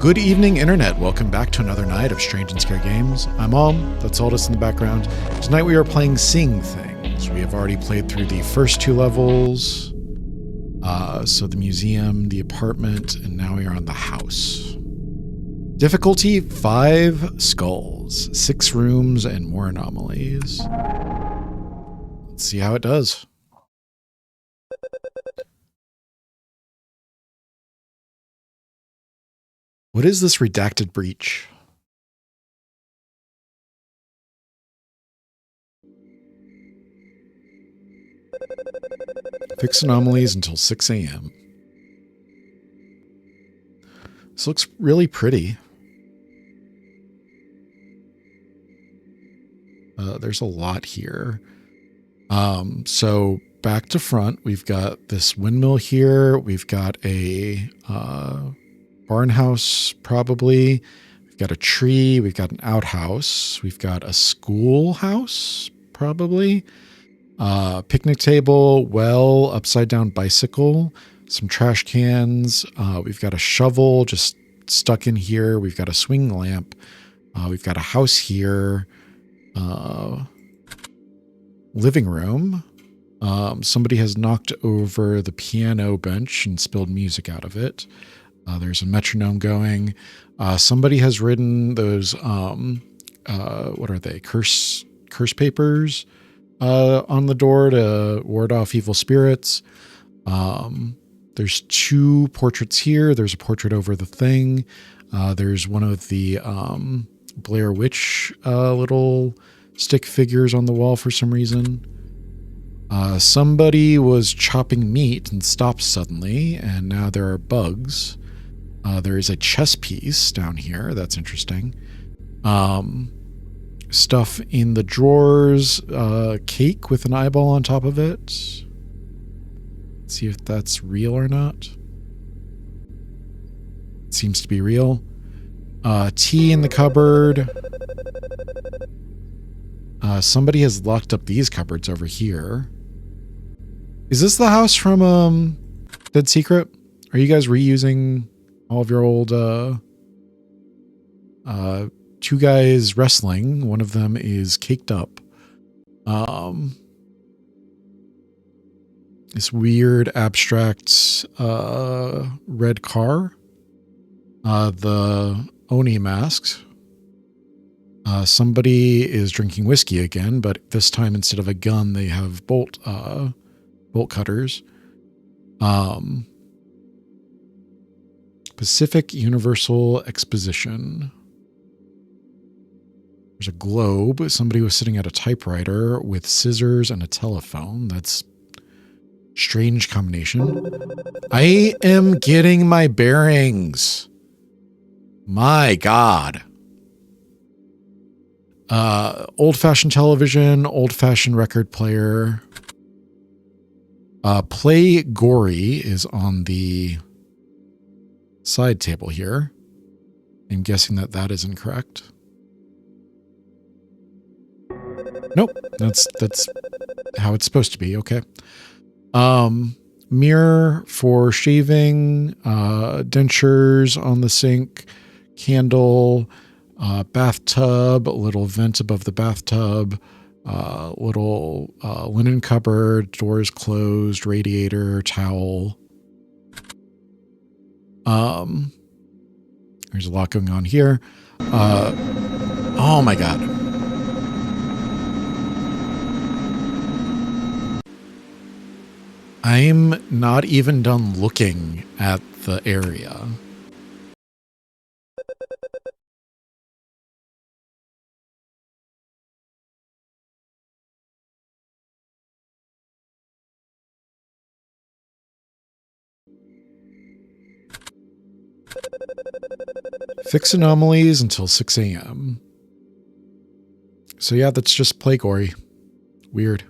Good evening, Internet. Welcome back to another night of Strange and Scary Games. I'm Om, that's Aldous in the background. Tonight we are playing Seeing Things. We have already played through the first two levels. So the museum, the apartment, and now we are on the house. Difficulty 5 skulls, 6 rooms, and more anomalies. Let's see how it does. What is this redacted breach? Fix anomalies until 6 a.m. This looks really pretty. There's a lot here. So back to front, we've got this windmill here. We've got a barn house, probably. We've got a tree. We've got an outhouse. We've got a schoolhouse, probably. Picnic table, well, upside down bicycle, some trash cans. We've got a shovel just stuck in here. We've got a swing lamp. We've got a house here. Living room. Somebody has knocked over the piano bench and spilled music out of it. There's a metronome going. Somebody has written those, what are they? Curse papers on the door to ward off evil spirits. There's 2 portraits here. There's a portrait over the thing. There's one of the Blair Witch little stick figures on the wall for some reason. Somebody was chopping meat and stopped suddenly, and now there are bugs. There is a chess piece down here. That's interesting. Stuff in the drawers. Cake with an eyeball on top of it. Let's see if that's real or not. It seems to be real. Tea in the cupboard. Somebody has locked up these cupboards over here. Is this the house from Dead Secret? Are you guys reusing all of your old 2 guys wrestling? One of them is caked up. This weird abstract red car. The Oni masks. Somebody is drinking whiskey again, but this time instead of a gun, they have bolt cutters. Pacific Universal Exposition. There's a globe. Somebody was sitting at a typewriter with scissors and a telephone. That's strange combination. I am getting my bearings. My God. Old-fashioned television, old-fashioned record player. Play Gory is on the side table here. I'm guessing that is incorrect. Nope, that's how it's supposed to be. Okay. Mirror for shaving, dentures on the sink, candle, bathtub, a little vent above the bathtub, little linen cupboard, doors closed, radiator, towel. There's a lot going on here. Oh my God. I'm not even done looking at the area. Fix anomalies until 6 a.m. So yeah, that's just play gory. Weird.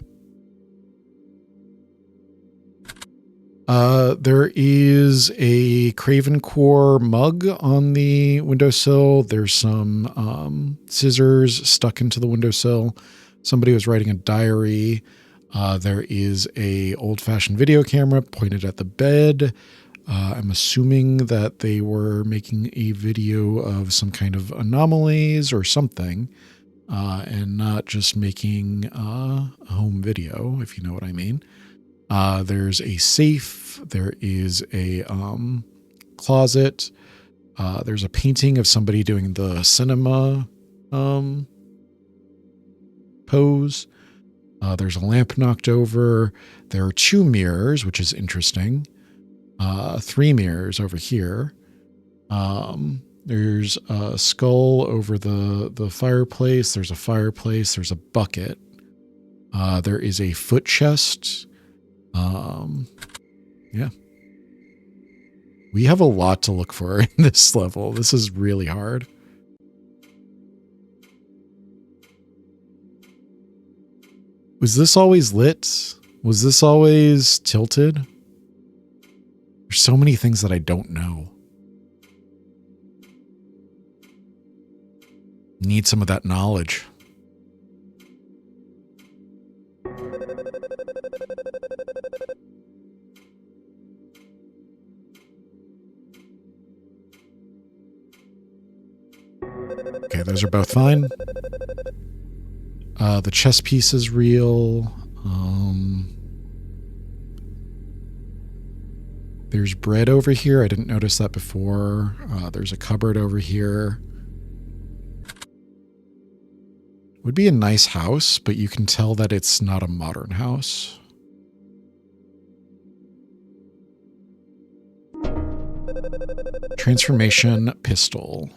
There is a Craven Core mug on the windowsill. There's some scissors stuck into the windowsill. Somebody was writing a diary. There is a old-fashioned video camera pointed at the bed. I'm assuming that they were making a video of some kind of anomalies or something, and not just making a home video, if you know what I mean. There's a safe. There is a closet. There's a painting of somebody doing the cinema pose. There's a lamp knocked over. There are 2 mirrors, which is interesting. 3 mirrors over here. There's a skull over the fireplace. There's a fireplace. There's a bucket. There is a foot chest. Yeah. We have a lot to look for in this level. This is really hard. Was this always lit? Was this always tilted? There's so many things that I don't know. Need some of that knowledge. Okay, those are both fine. The chess piece is real. There's bread over here. I didn't notice that before. There's a cupboard over here. Would be a nice house, but you can tell that it's not a modern house. Transformation pistol.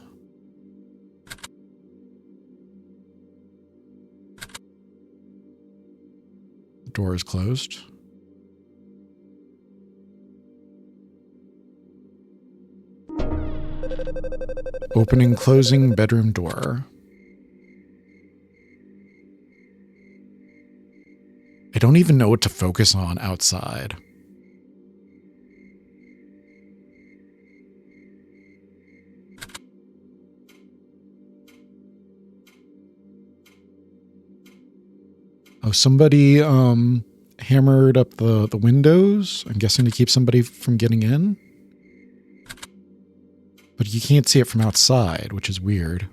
The door is closed. Opening, closing bedroom door. I don't even know what to focus on outside. Oh, somebody hammered up the windows. I'm guessing to keep somebody from getting in. But you can't see it from outside, which is weird.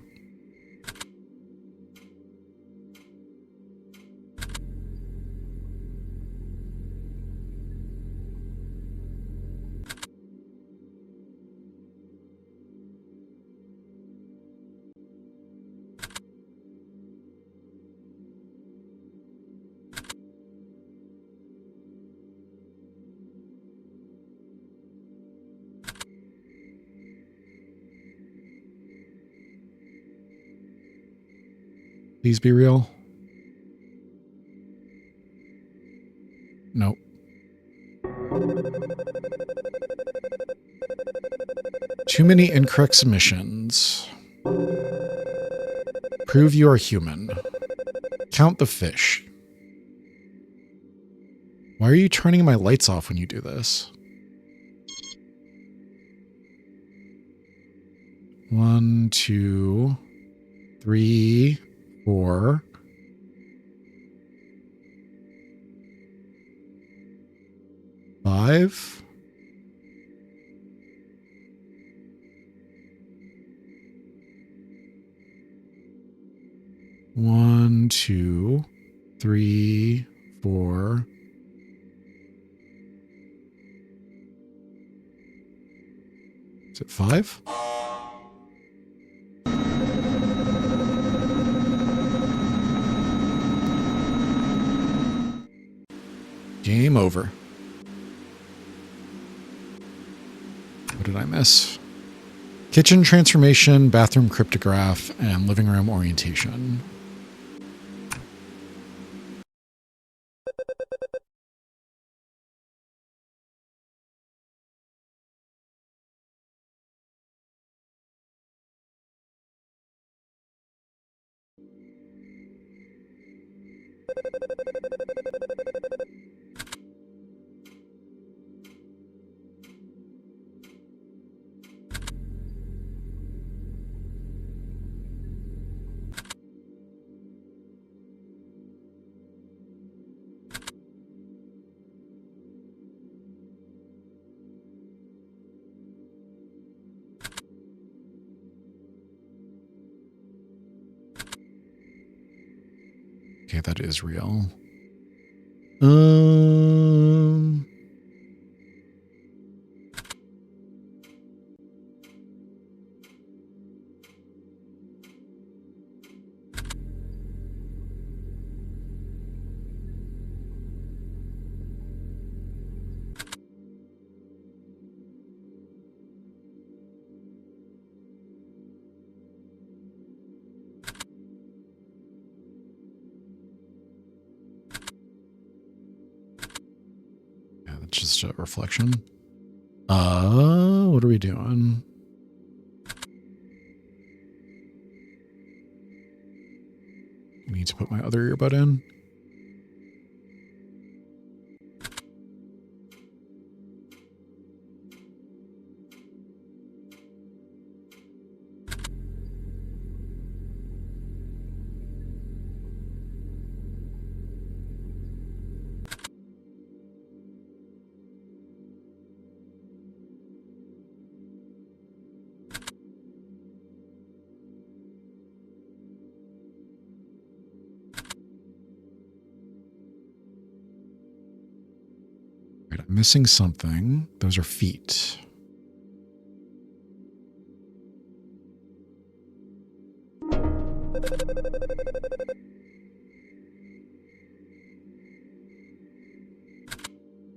Please be real. Nope. Too many incorrect submissions. Prove you are human. Count the fish. Why are you turning my lights off when you do this? 1, 2, 3, 4. 5. One, 2, 3, 4. Is it 5? Game over. What did I miss? Kitchen transformation, bathroom cryptograph, and living room orientation. Okay, that is real. Um... That's just a reflection. What are we doing? I need to put my other earbud in. Right, I'm missing something. Those are feet.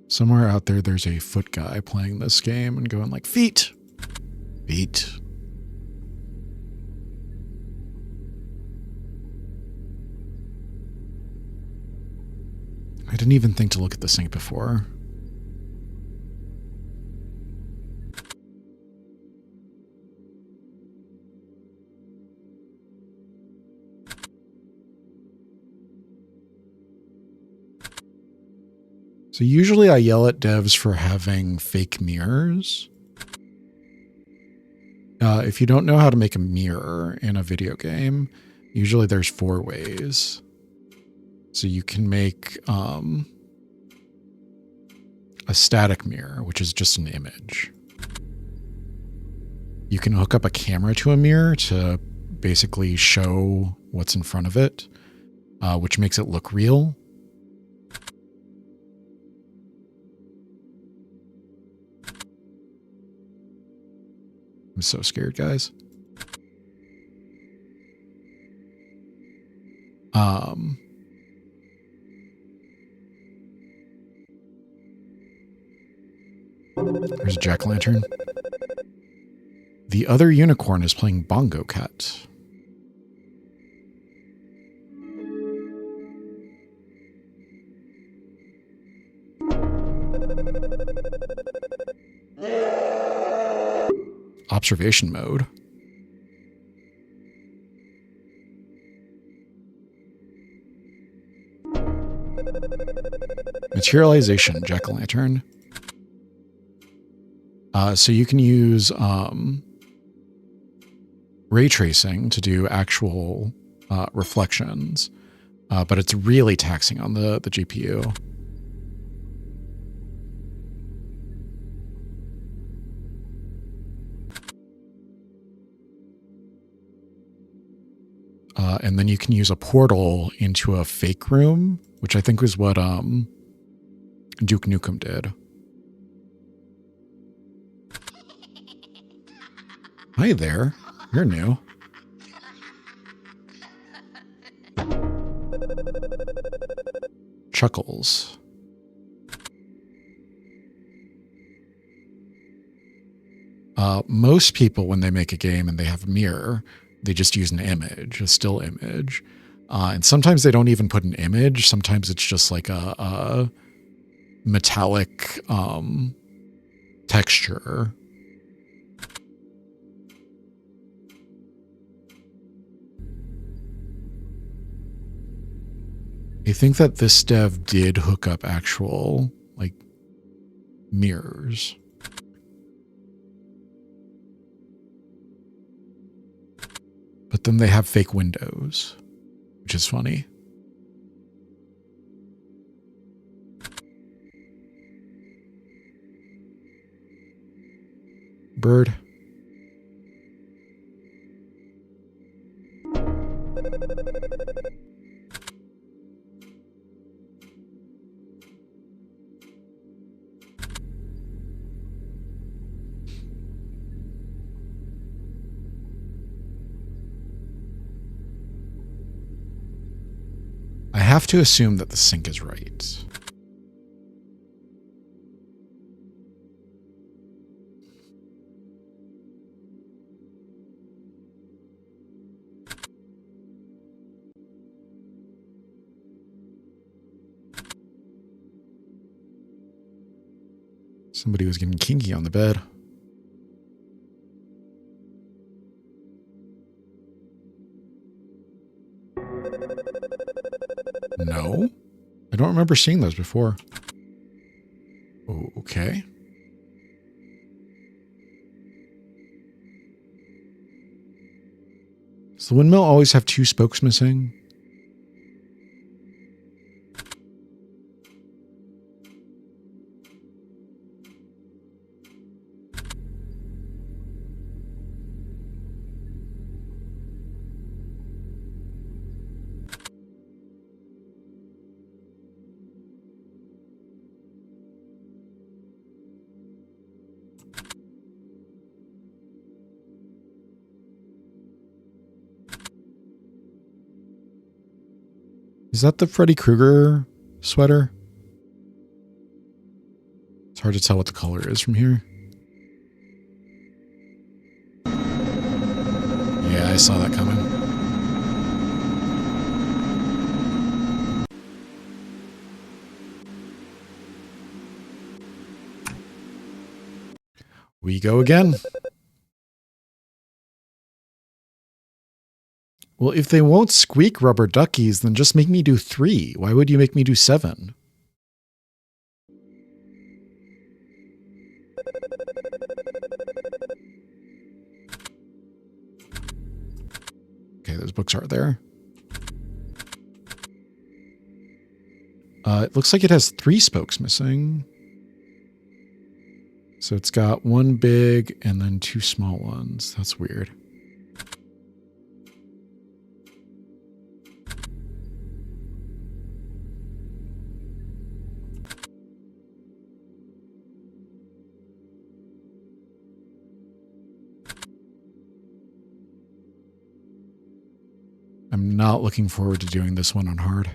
Somewhere out there, there's a foot guy playing this game and going like, feet, feet. I didn't even think to look at the sink before. So usually I yell at devs for having fake mirrors. If you don't know how to make a mirror in a video game, usually there's 4 ways. So you can make a static mirror, which is just an image. You can hook up a camera to a mirror to basically show what's in front of it, which makes it look real. I'm so scared, guys. There's a jack-o'-lantern. The other unicorn is playing Bongo Cat. Observation mode. Materialization, jack-o'-lantern. So you can use ray tracing to do actual reflections, but it's really taxing on the GPU. And then you can use a portal into a fake room, which I think was what Duke Nukem did. Hi there. You're new. Chuckles. Most people, when they make a game and they have a mirror, they just use an image, a still image. And sometimes they don't even put an image. Sometimes it's just like a metallic texture. I think that this dev did hook up actual, like, mirrors. But then they have fake windows, which is funny. Bird. have to assume that the sink is right. Somebody was getting kinky on the bed. No, I don't remember seeing those before. Okay. Does the windmill always have 2 spokes missing? Is that the Freddy Krueger sweater? It's hard to tell what the color is from here. Yeah, I saw that coming. We go again. Well, if they won't squeak rubber duckies, then just make me do 3. Why would you make me do 7? Okay, those books are there. It looks like it has 3 spokes missing. So it's got 1 big and then 2 small ones. That's weird. I'm not looking forward to doing this one on hard.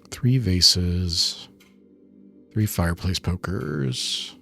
Three vases, 3 fireplace pokers.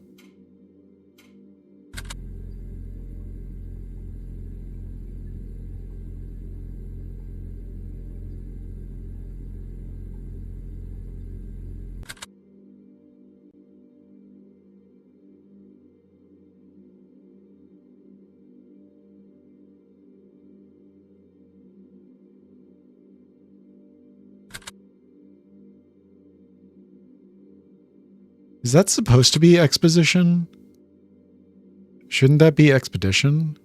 Is that supposed to be exposition? Shouldn't that be expedition?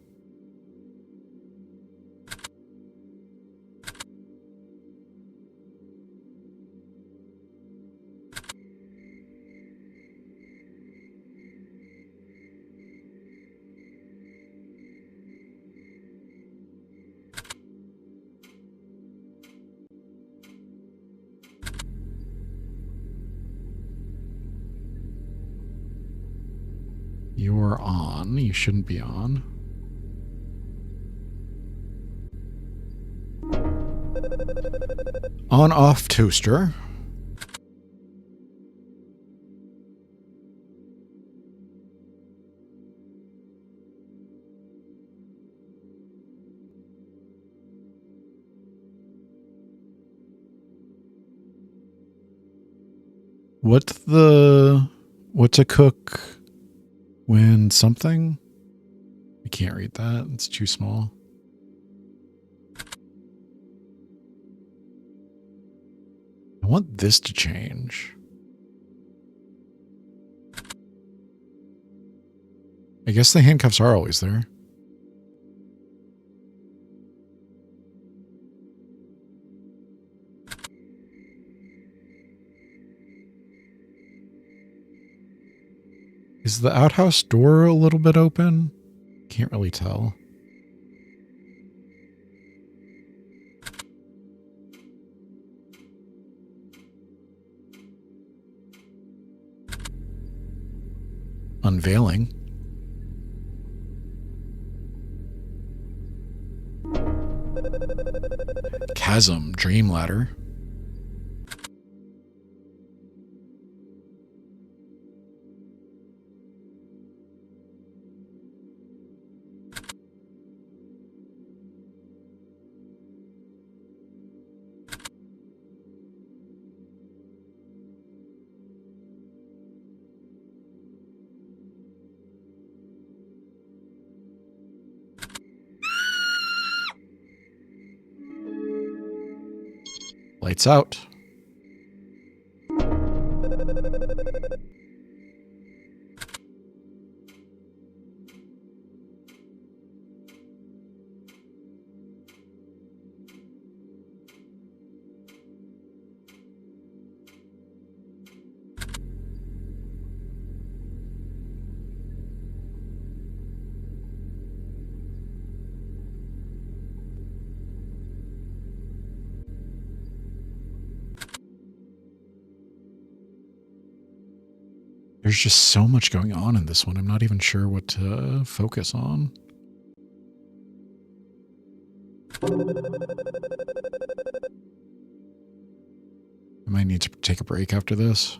You're on. You shouldn't be on. On-off toaster. What to cook when something? I can't read that. It's too small. I want this to change. I guess the handcuffs are always there. Is the outhouse door a little bit open? Can't really tell. unveiling. Chasm, dream ladder. Lights out. There's just so much going on in this one. I'm not even sure what to focus on. I might need to take a break after this.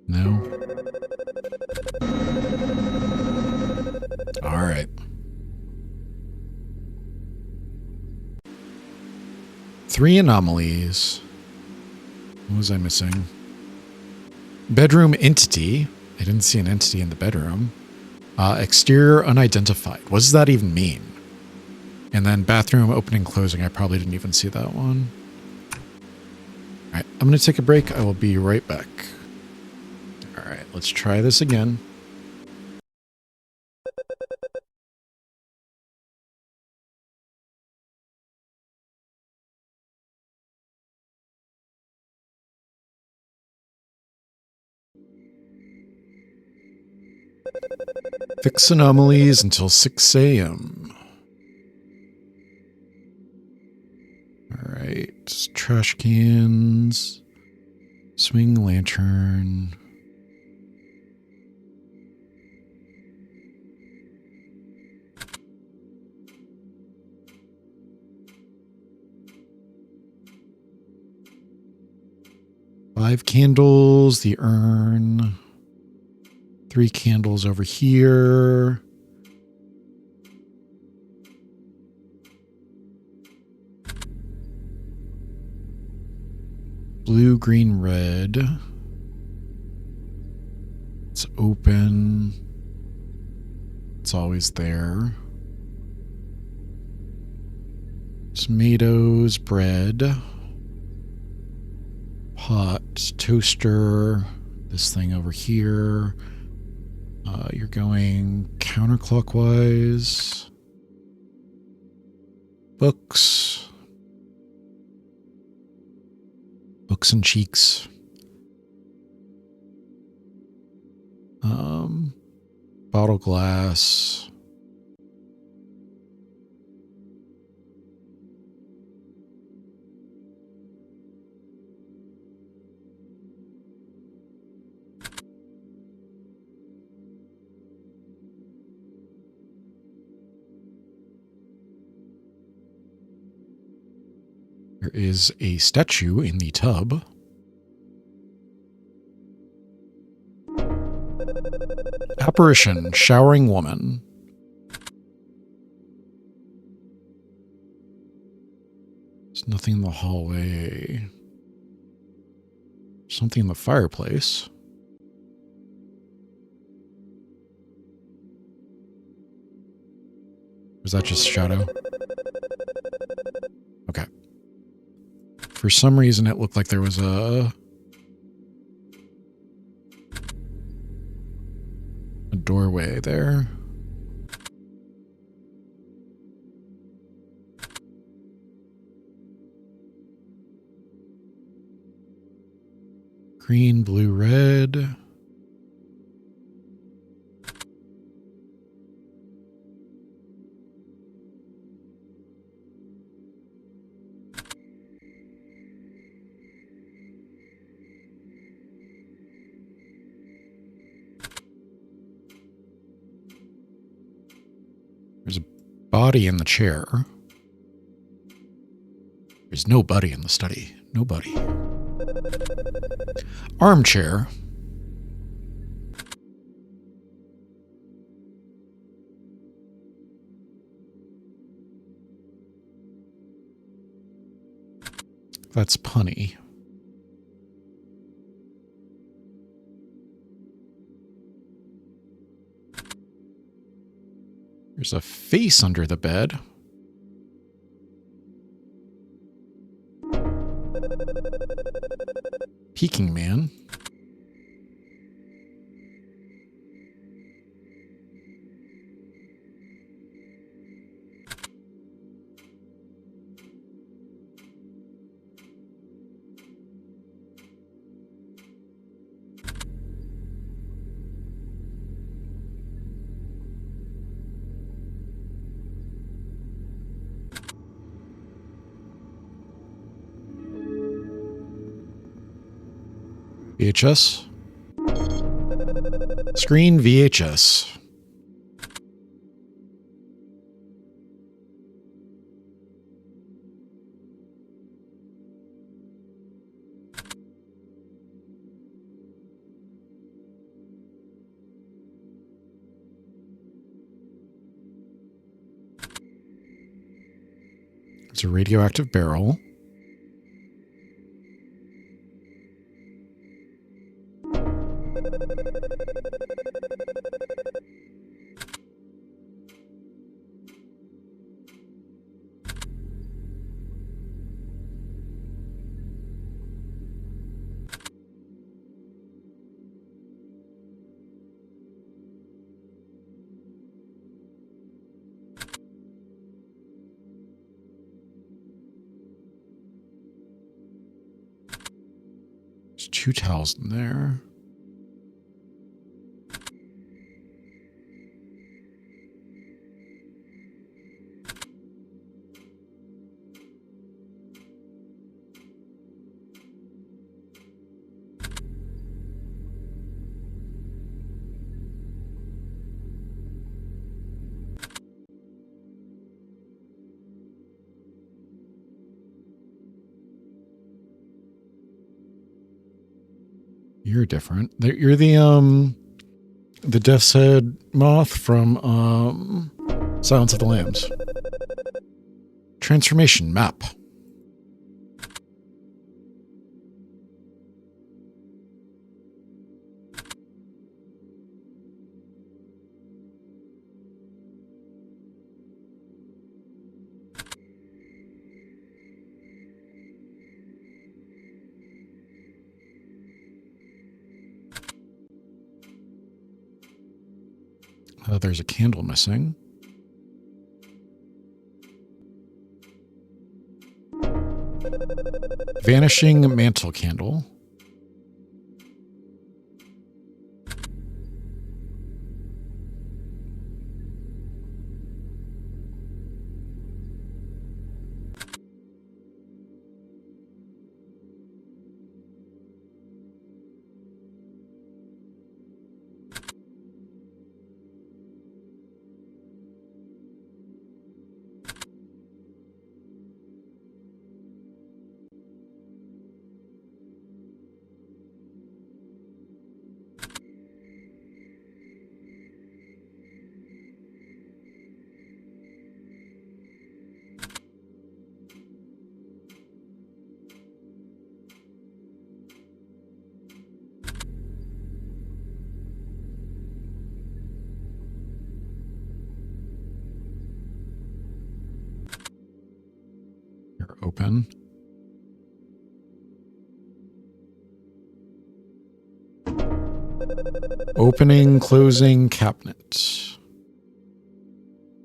No. All right. 3 anomalies. What was I missing? Bedroom entity. I didn't see an entity in the bedroom. Exterior unidentified. What does that even mean? And then bathroom opening, closing. I probably didn't even see that one. All right. I'm going to take a break. I will be right back. All right. Let's try this again. Fix anomalies until 6 a.m. All right. Trash cans. Swing lantern. Five candles, the urn. 3 candles over here. Blue, green, red. It's open. It's always there. Tomatoes, bread. Pot, toaster. This thing over here. You're going counterclockwise. Books. Books and cheeks. Bottle glass. There is a statue in the tub. Apparition, showering woman. There's nothing in the hallway. Something in the fireplace. Was that just shadow? Okay. For some reason, it looked like there was a doorway there. Green, blue, red. There's a body in the chair. There's nobody in the study. Nobody. Armchair. That's punny. There's a face under the bed. Peking man. VHS. Screen VHS. There's a radioactive barrel. There's 2 towels in there. You're different. You're the Death's Head moth from Silence of the Lambs. Transformation map. There's a candle missing. Vanishing mantle candle. You're open. Opening, closing cabinet.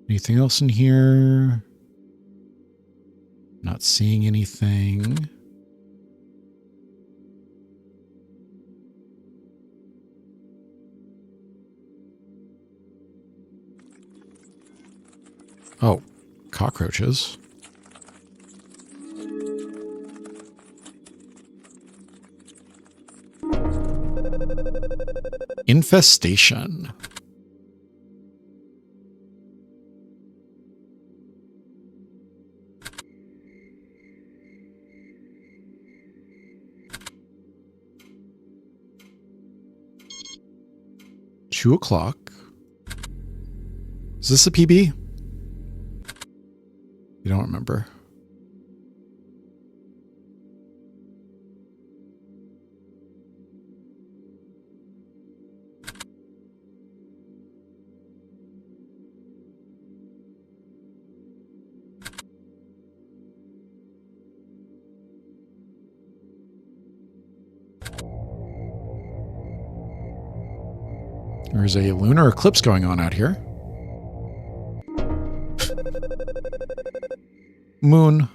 Anything else in here? Not seeing anything. Oh, cockroaches. Infestation. $2:00. Is this a PB? You don't remember. There's a lunar eclipse going on out here. Moon.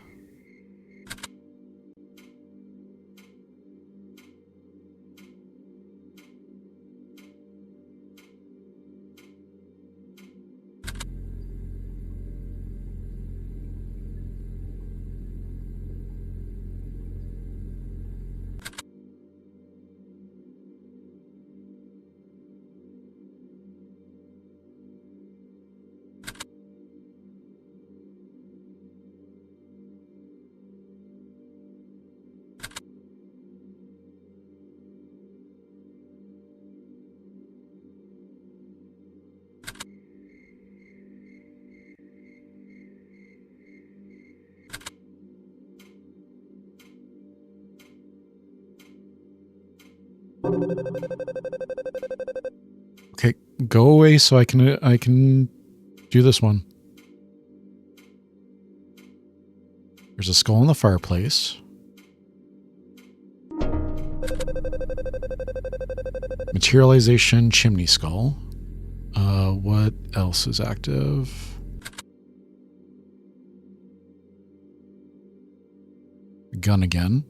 Okay, go away so I can do this one. There's a skull in the fireplace. Materialization chimney skull. What else is active? Gun again.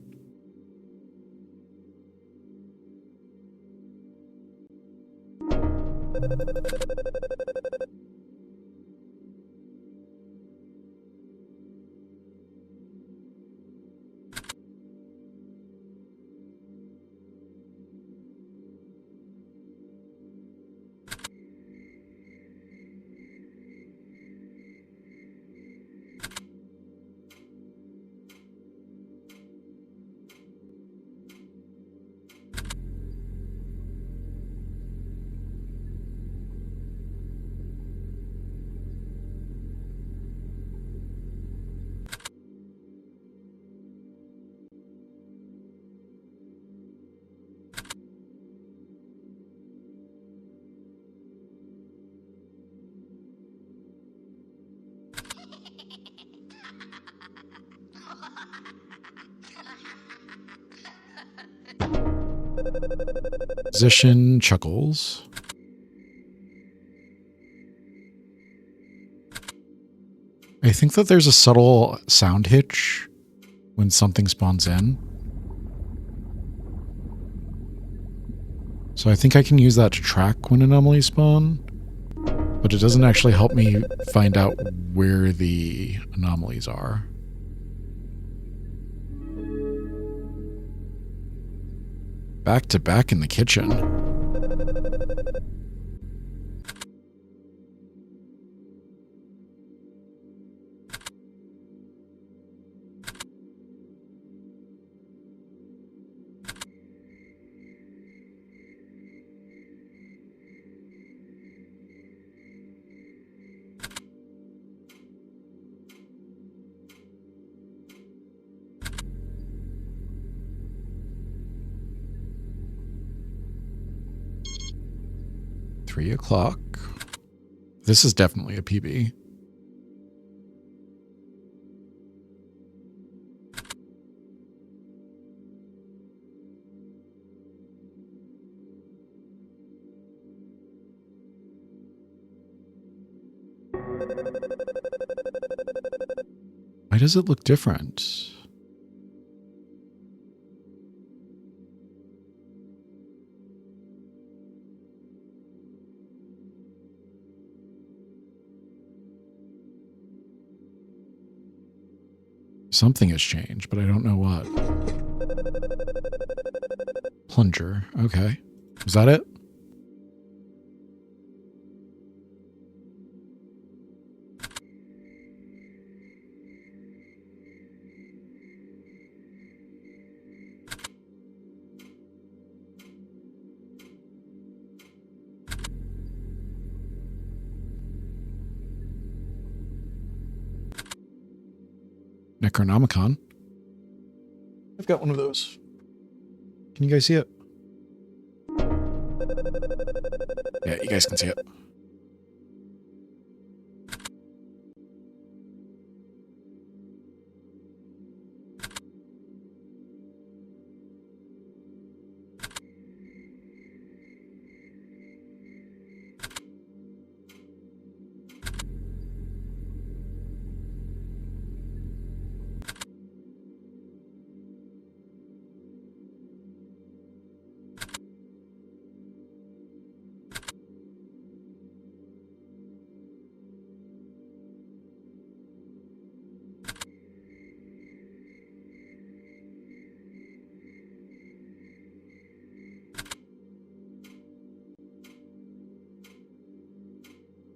Position chuckles. I think that there's a subtle sound hitch when something spawns in. So I think I can use that to track when anomalies spawn, but it doesn't actually help me find out where the anomalies are. Back to back in the kitchen. $3:00. This is definitely a PB. Why does it look different? Something has changed, but I don't know what. Plunger. Okay. Is that it? Necronomicon. I've got one of those. Can you guys see it? Yeah, you guys can see it.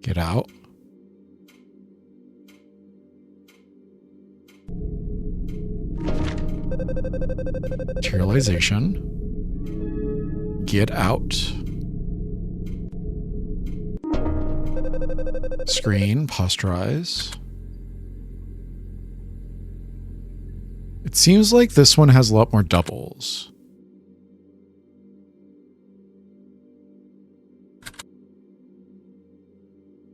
Get out. Materialization. Get out. Screen. Posterize. It seems like this one has a lot more doubles.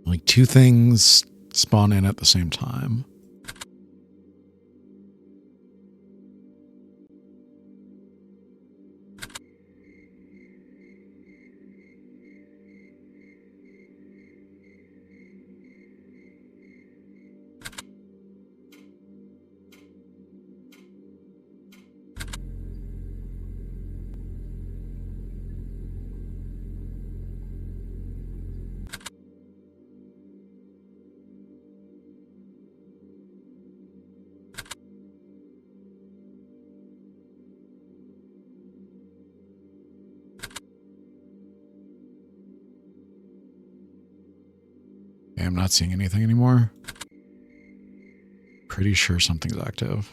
Like two things spawn in at the same time. I'm not seeing anything anymore. Pretty sure something's active.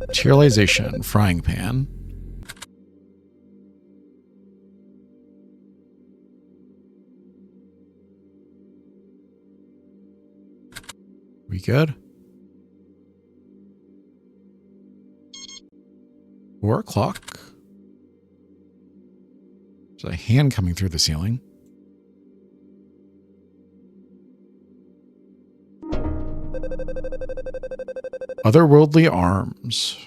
Materialization, frying pan. We good? 4 o'clock. There's a hand coming through the ceiling. Otherworldly arms.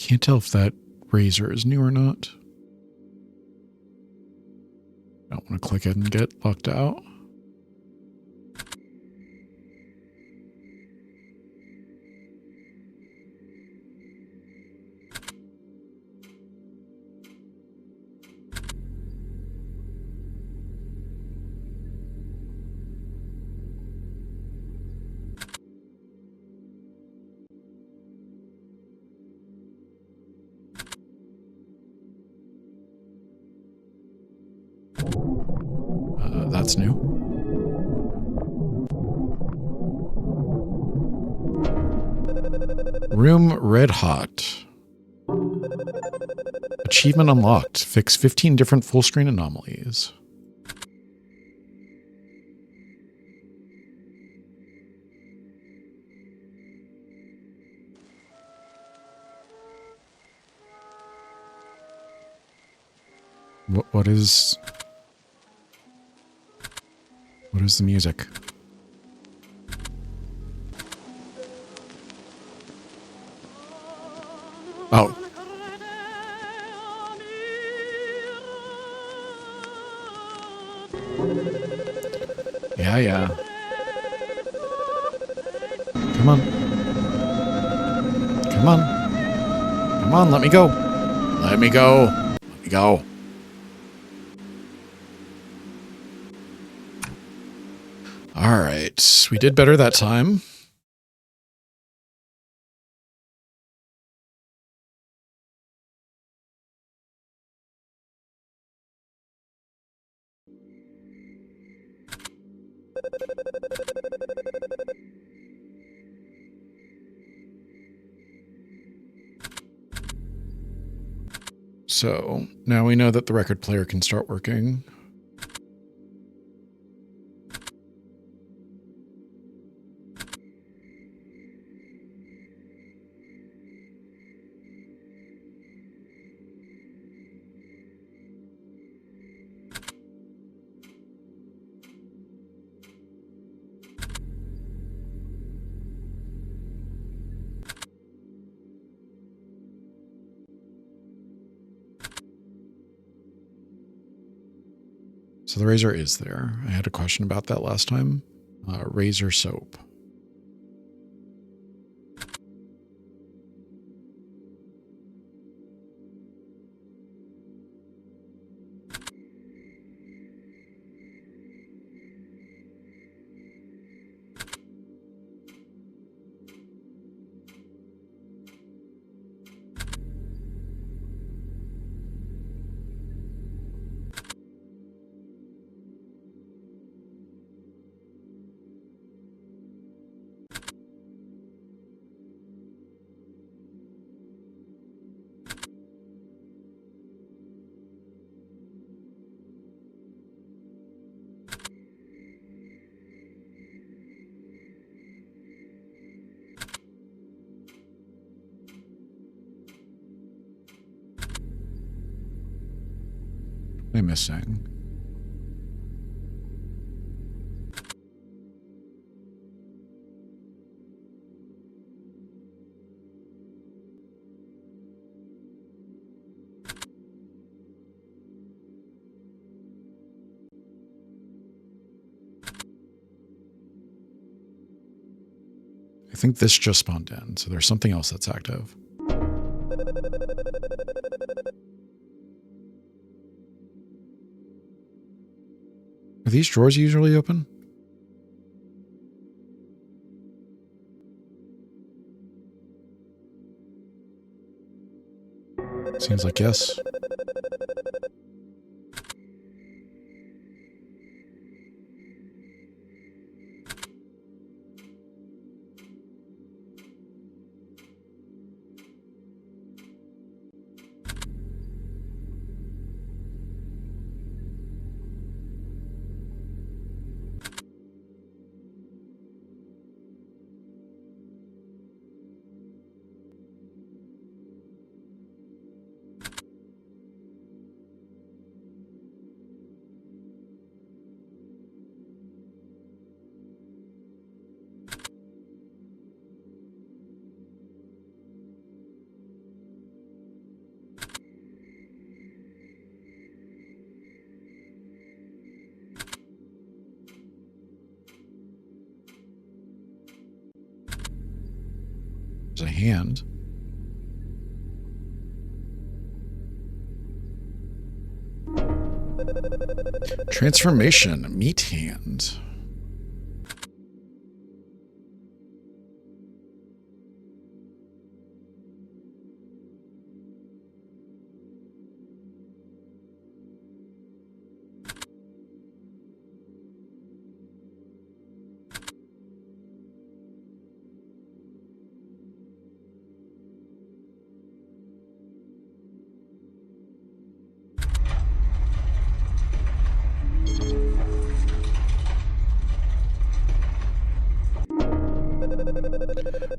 Can't tell if that razor is new or not. Don't want to click it and get locked out. That's new. Room red hot. Achievement unlocked. Fix 15 different full screen anomalies. What is the music? Oh. Yeah. Come on. Come on, let me go. Let me go. All right. We did better that time. So now we know that the record player can start working. So the razor is there. I had a question about that last time. Razor soap. What am I missing? I think this just spawned in, so there's something else that's active. Are these drawers usually open? Seems like yes. There's a hand. Transformation, meat hand.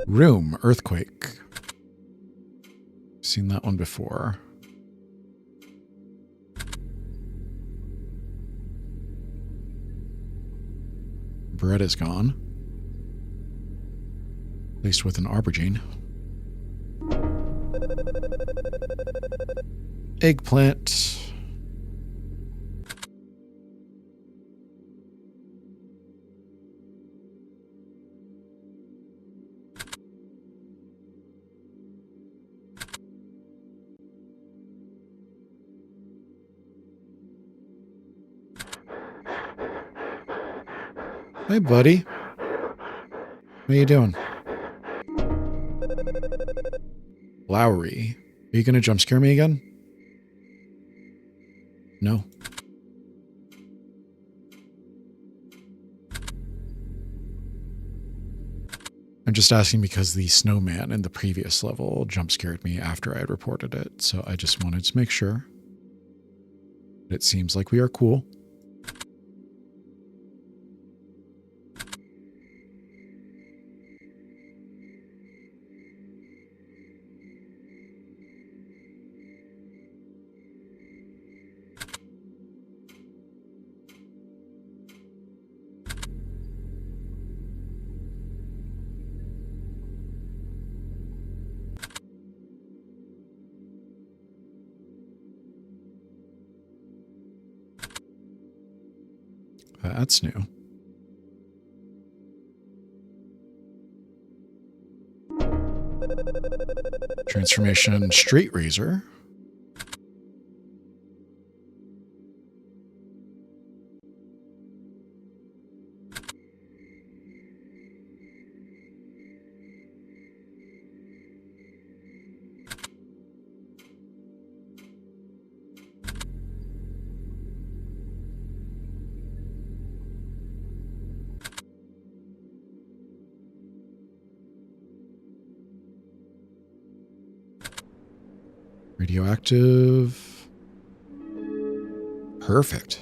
Room, earthquake. Seen that one before. Bread is gone. Placed with an aubergine. Eggplant. Hey, buddy. How you doing? Lowry. Are you going to jump scare me again? No. I'm just asking because the snowman in the previous level jump scared me after I had reported it, so I just wanted to make sure. It seems like we are cool. That's new. Transformation Straight Razor. Radioactive. Perfect.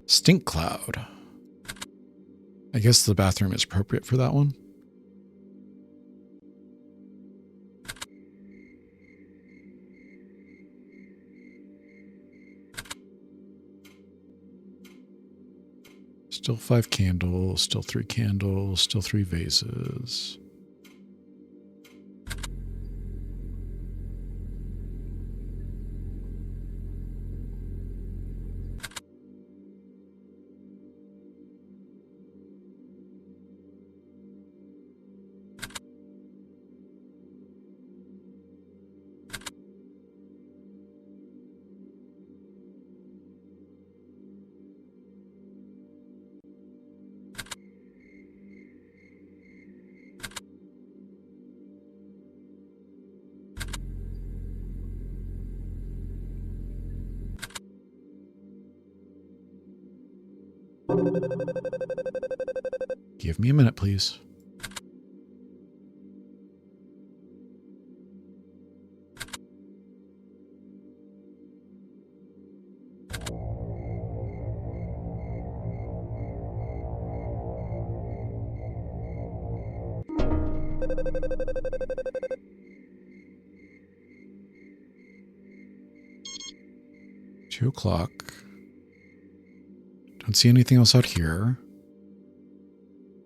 Stink cloud. I guess the bathroom is appropriate for that one. Still 5 candles, still 3 candles, still 3 vases. Give me a minute, please. Two o'clock. Don't see anything else out here.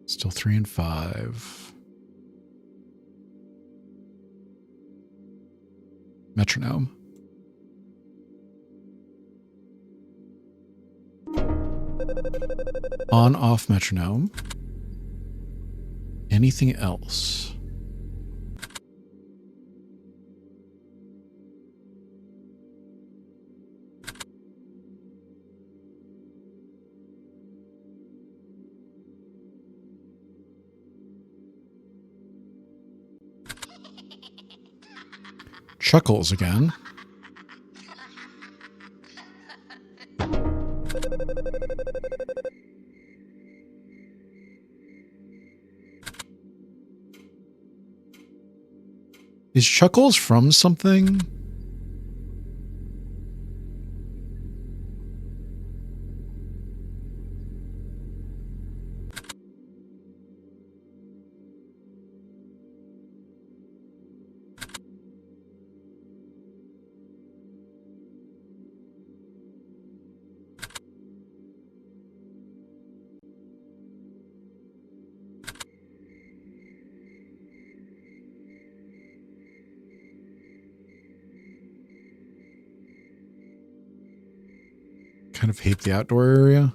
Still 3 and 5. Metronome. On-off metronome. Anything else? Chuckles again. Is Chuckles from something? of hate the outdoor area.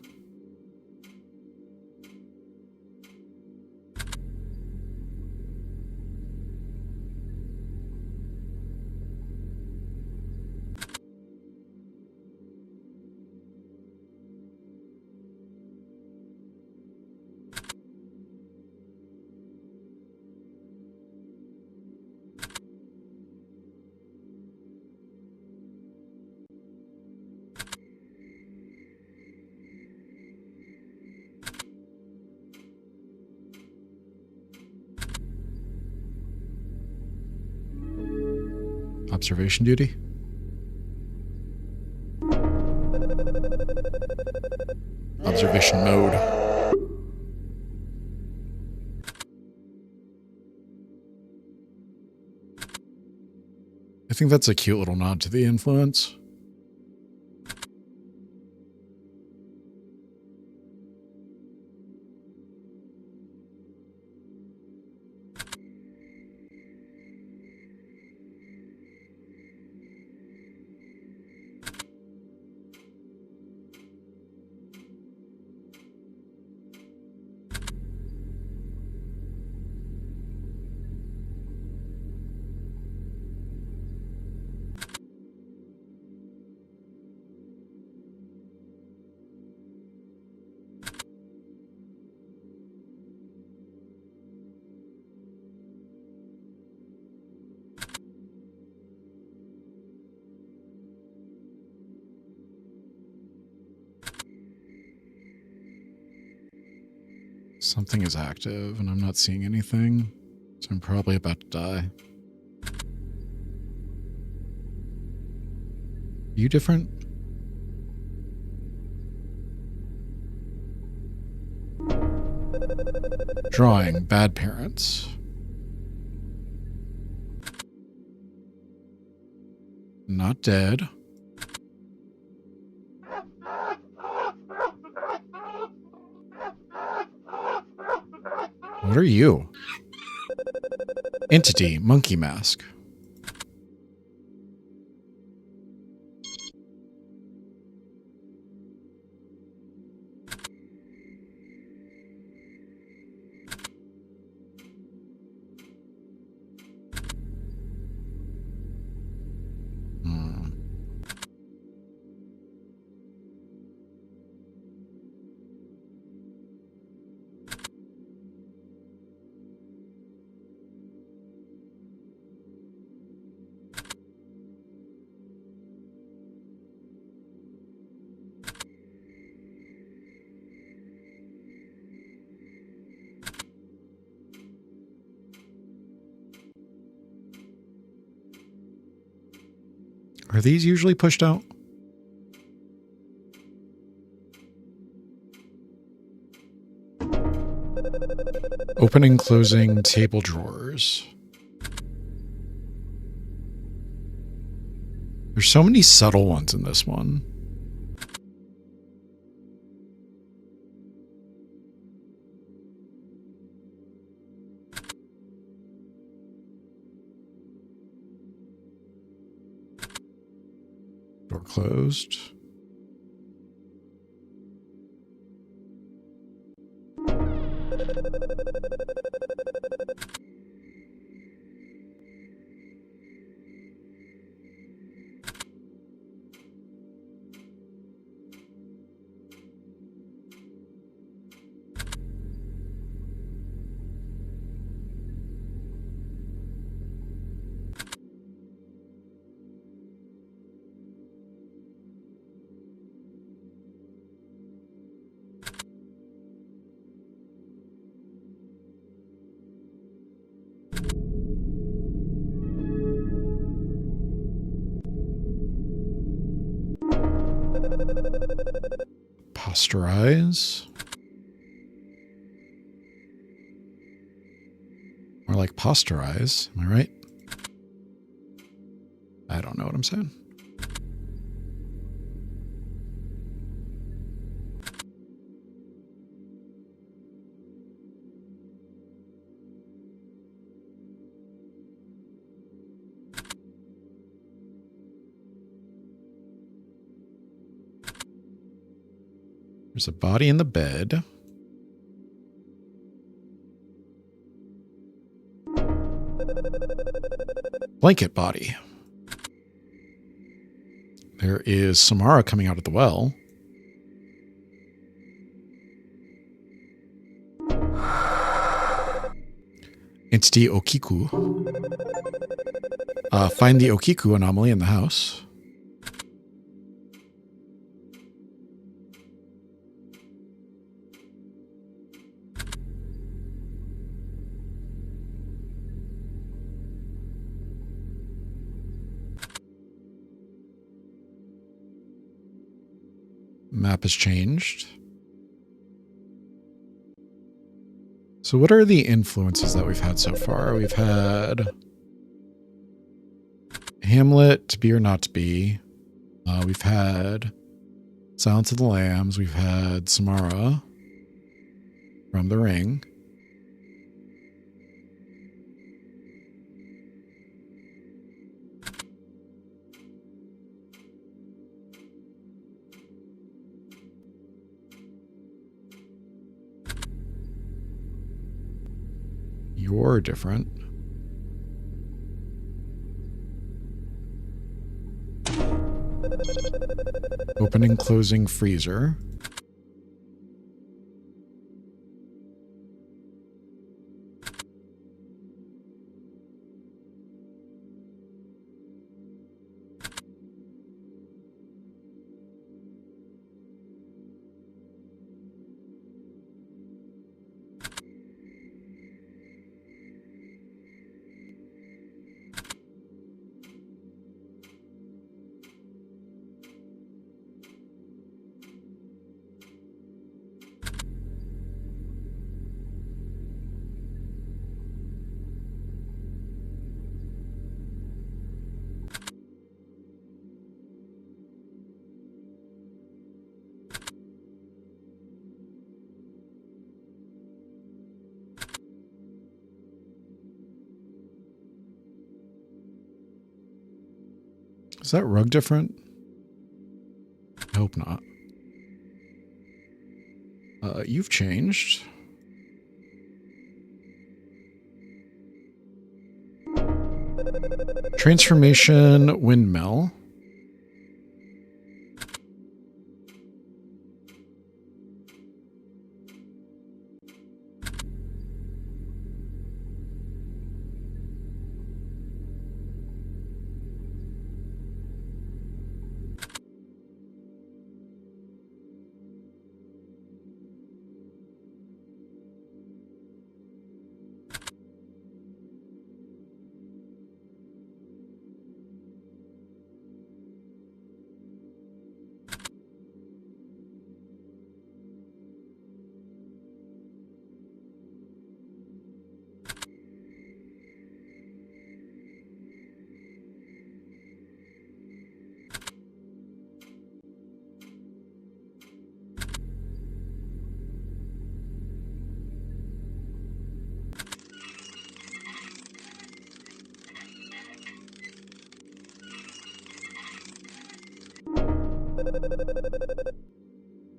Observation duty. Observation mode. I think that's a cute little nod to the influence. Something is active and I'm not seeing anything, so I'm probably about to die. Are you different? Drawing bad parents. Not dead. What are you? Entity, monkey mask. Are these usually pushed out? Opening, closing table drawers. There's so many subtle ones in this one. Door closed. Posterize. More like posterize, am I right? I don't know what I'm saying. There's a body in the bed. Blanket body. There is Samara coming out of the well. Entity Okiku. Find the Okiku anomaly in the house. Map has changed. So what are the influences that we've had so far? We've had Hamlet, To Be or Not to Be. We've had Silence of the Lambs. We've had Samara from The Ring. You're different. Opening, closing freezer. Is that rug different? I hope not. You've changed. Transformation windmill.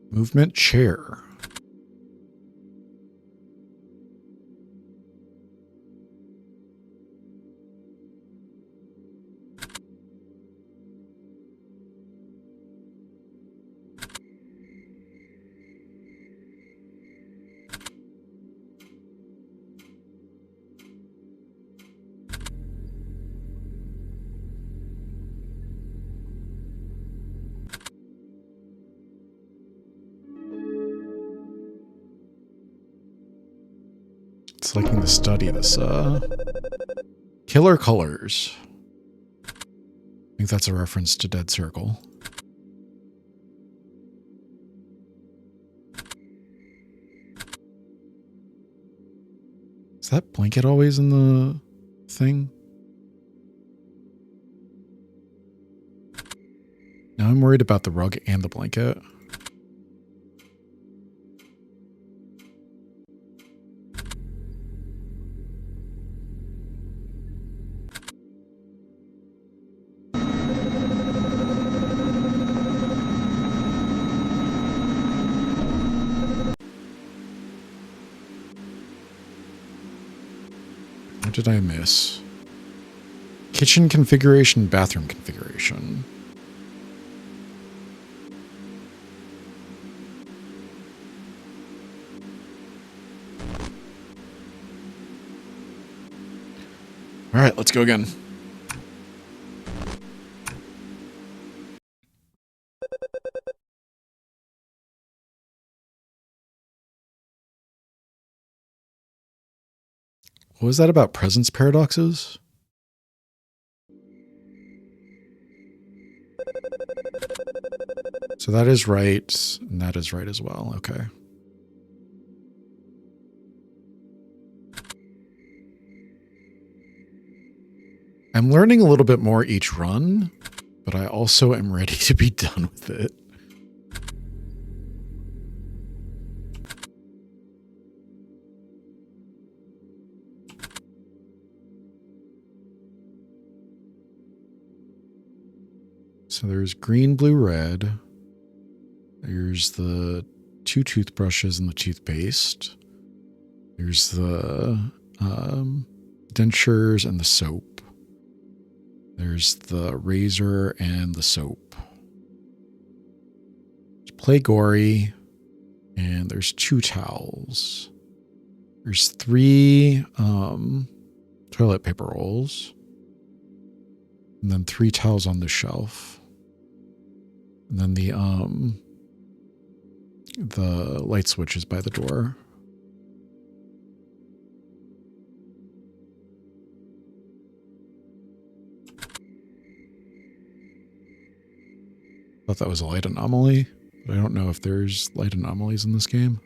Movement chair. It's liking the study this, Killer Colors. I think that's a reference to Dead Circle. Is that blanket always in the thing? Now I'm worried about the rug and the blanket. What did I miss? Kitchen configuration, bathroom configuration. All right, let's go again. What was that about presence paradoxes? So that is right, and that is right as well. Okay. I'm learning a little bit more each run, but I also am ready to be done with it. So there's green, blue, red. There's the 2 toothbrushes and the toothpaste. There's the dentures and the soap. There's the razor and the soap. There's Play Gory, and there's 2 towels. There's 3 toilet paper rolls, and then 3 towels on the shelf. And then the light switch is by the door. Thought that was a light anomaly, but I don't know if there's light anomalies in this game.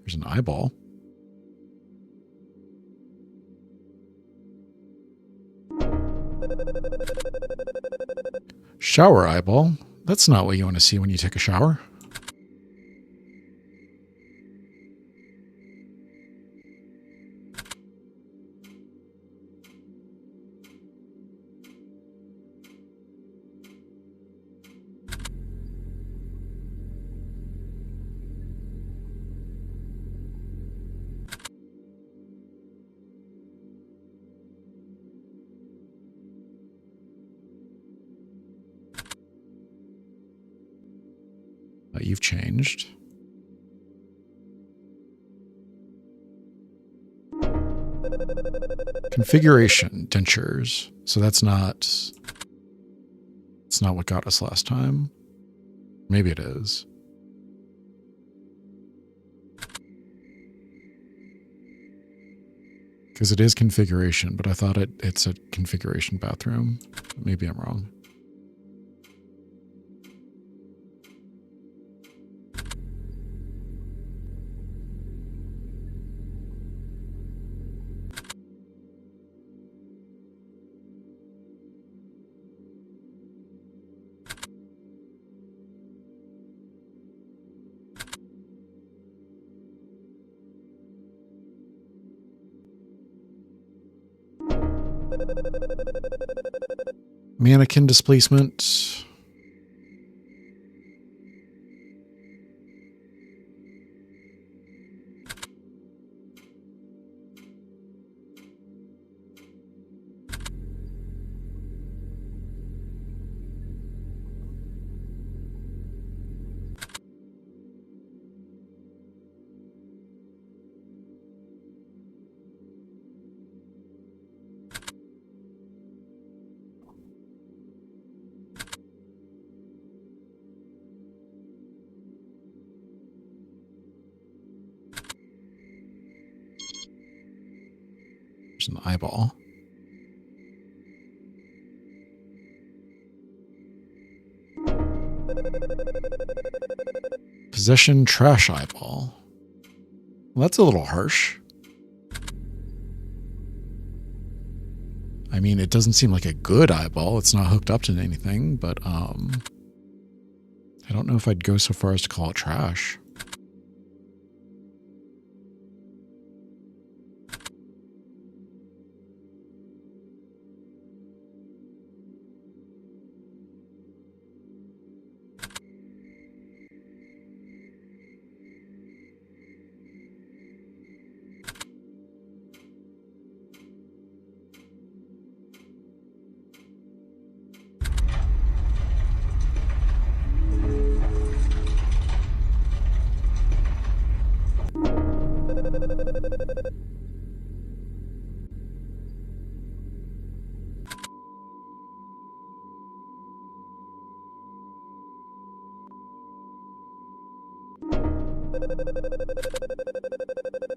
There's an eyeball. Shower eyeball. That's not what you want to see when you take a shower. You've changed. Configuration, dentures. So that's not what got us last time. Maybe it is. Because it is configuration, but I thought it's a configuration bathroom. Maybe I'm wrong. Mannequin displacement. There's an eyeball. Possession trash eyeball. Well, that's a little harsh. I mean, it doesn't seem like a good eyeball. It's not hooked up to anything, but I don't know if I'd go so far as to call it trash.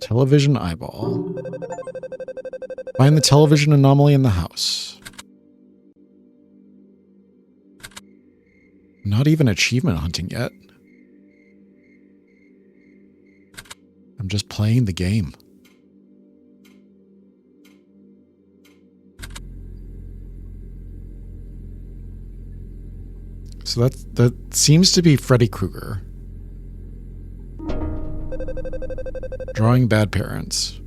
Television eyeball. Find the television anomaly in the house. Not even achievement hunting yet. I'm just playing the game. So that seems to be Freddy Krueger. Drawing bad parents.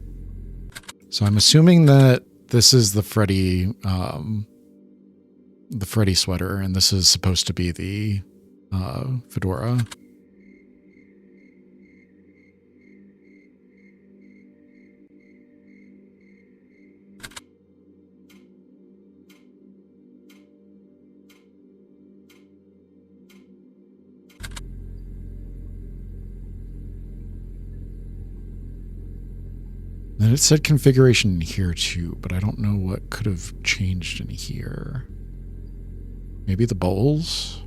So I'm assuming that this is the Freddy sweater, and this is supposed to be the fedora. And it said configuration in here too, but I don't know what could have changed in here. Maybe the bowls?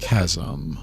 Chasm.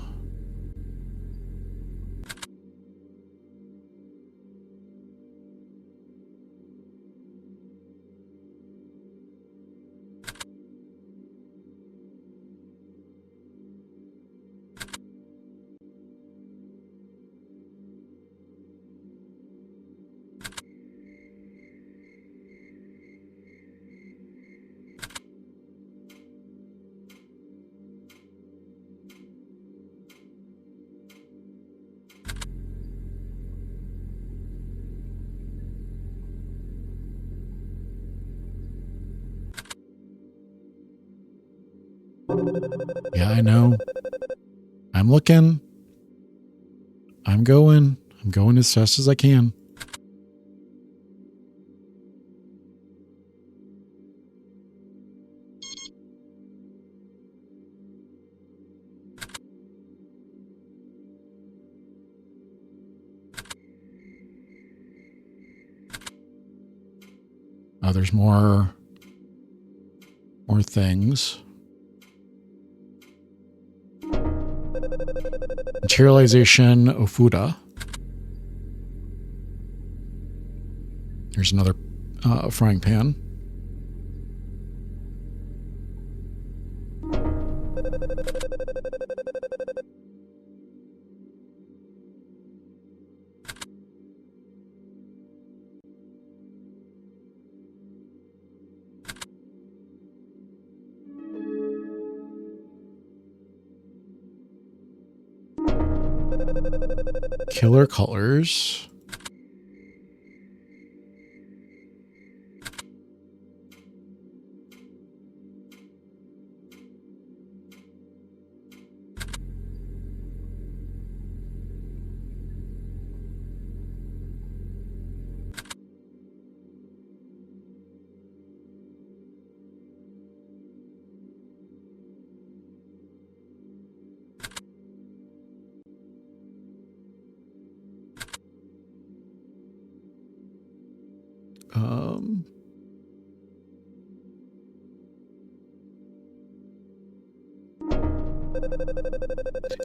Yeah, I know. I'm looking. I'm going. I'm going as fast as I can. Oh, there's more things. Materialization Ofuda. Here's another frying pan. Killer colors.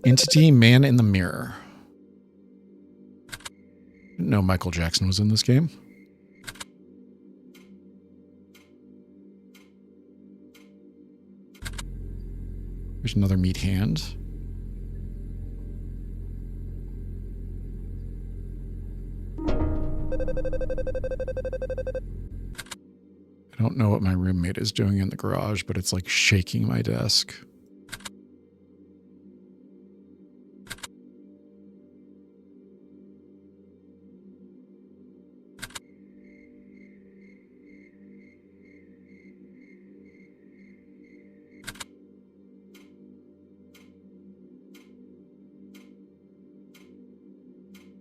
Entity Man in the Mirror. Didn't know Michael Jackson was in this game. There's another meat hand. I don't know what my roommate is doing in the garage, but it's like shaking my desk.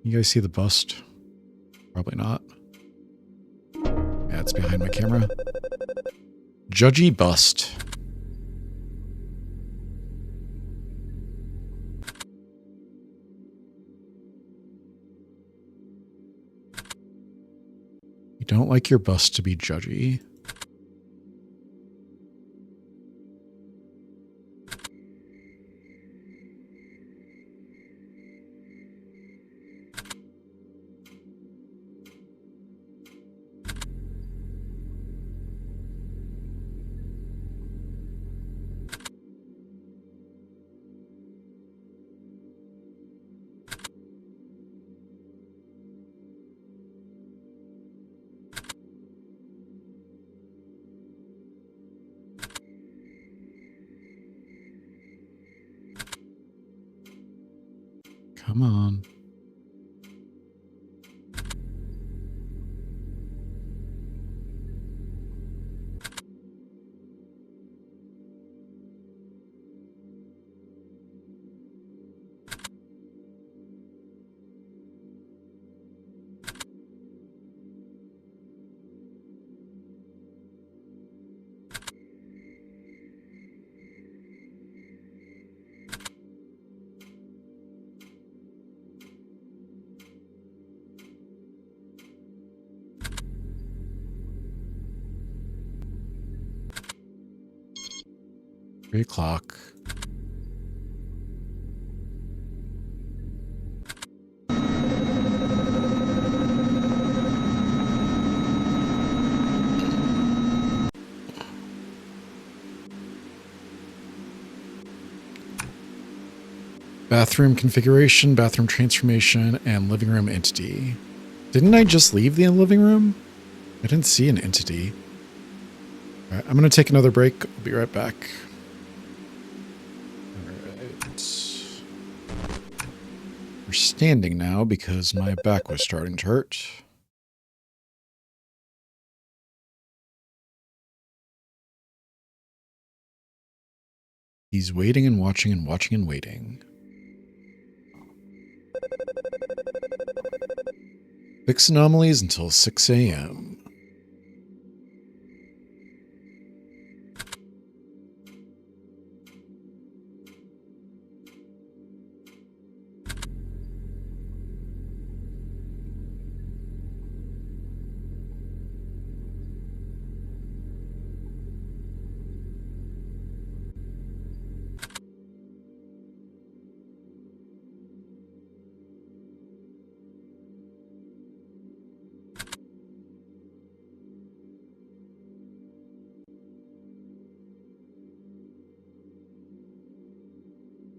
You guys see the bust? Probably not. Yeah, it's behind my camera. Judgy bust. You don't like your bust to be judgy. Come on. $3 o'clock. Bathroom configuration, bathroom transformation, and living room entity. Didn't I just leave the living room? I didn't see an entity. All right, I'm going to take another break. I'll be right back. All right. We're standing now because my back was starting to hurt. He's waiting and watching and watching and waiting. Fix anomalies until 6 a.m.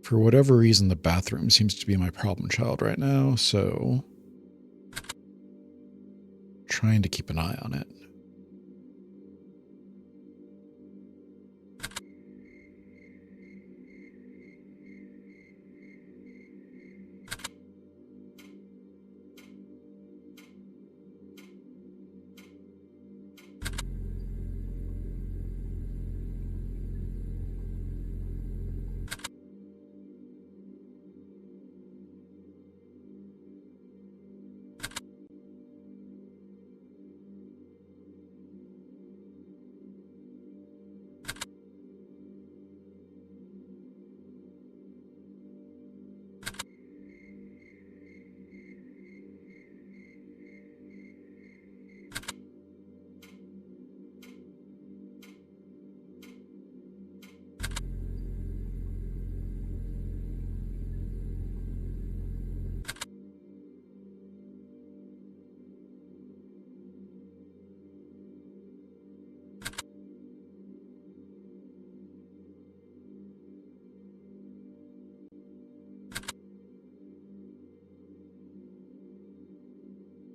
For whatever reason, the bathroom seems to be my problem child right now, so trying to keep an eye on it.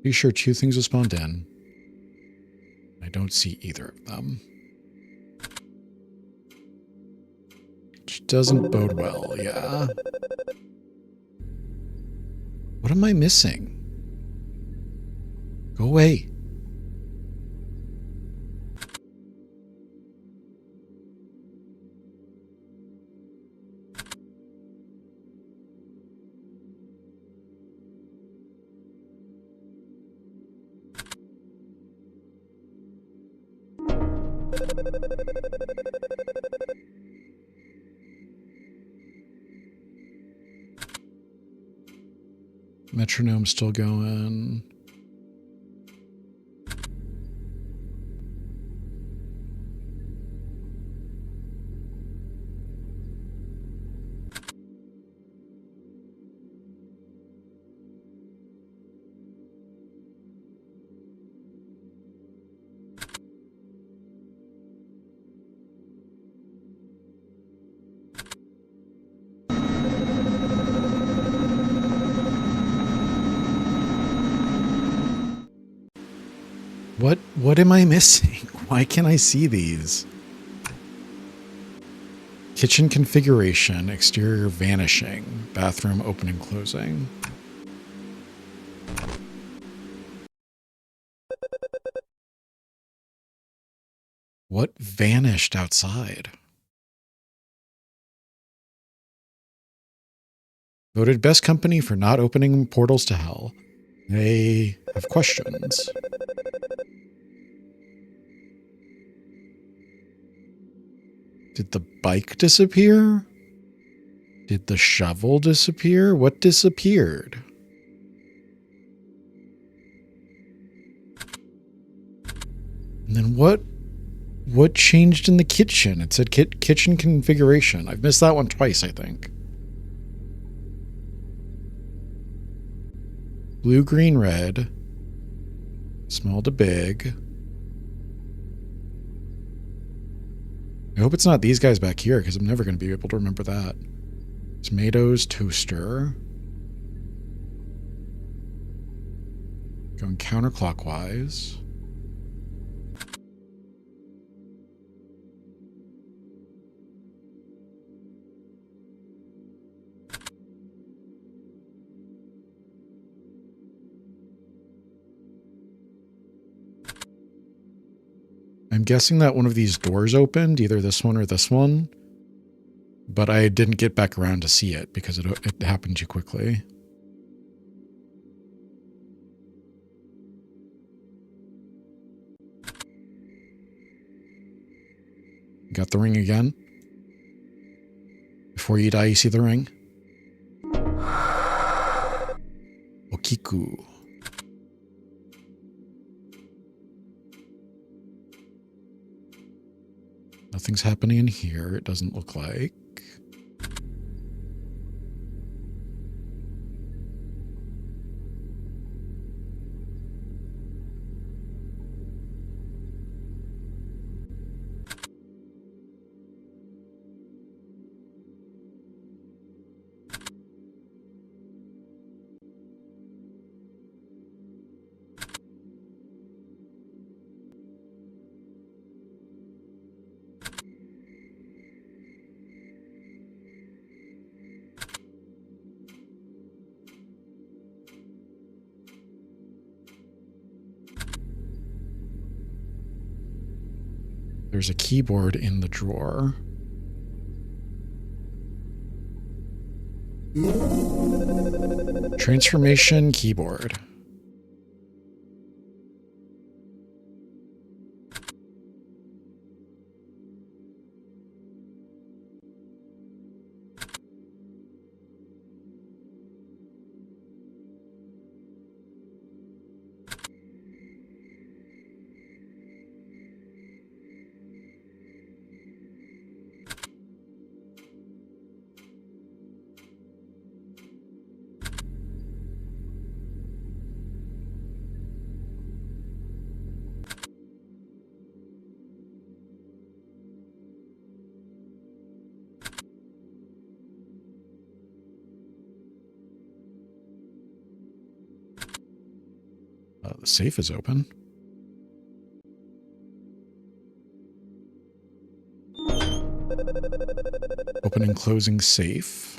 Be sure 2 things will spawn in. I don't see either of them. Which doesn't bode well, yeah. What am I missing? Go away. Metronome still going. What am I missing? Why can't I see these? Kitchen configuration, exterior vanishing, bathroom open and closing. What vanished outside? Voted best company for not opening portals to hell. They have questions. Did the bike disappear? Did the shovel disappear? What disappeared? And then what changed in the kitchen? It said kitchen configuration. I've missed that one twice, I think. Blue, green, red. Small to big. I hope it's not these guys back here, because I'm never going to be able to remember that. Tomatoes, toaster. Going counterclockwise. I'm guessing that one of these doors opened, either this one or this one, but I didn't get back around to see it because it happened too quickly. Got the ring again. Before you die, you see the ring. Okiku. Nothing's happening in here, it doesn't look like. There's a keyboard in the drawer. Transformation keyboard. The safe is open. Open and closing safe.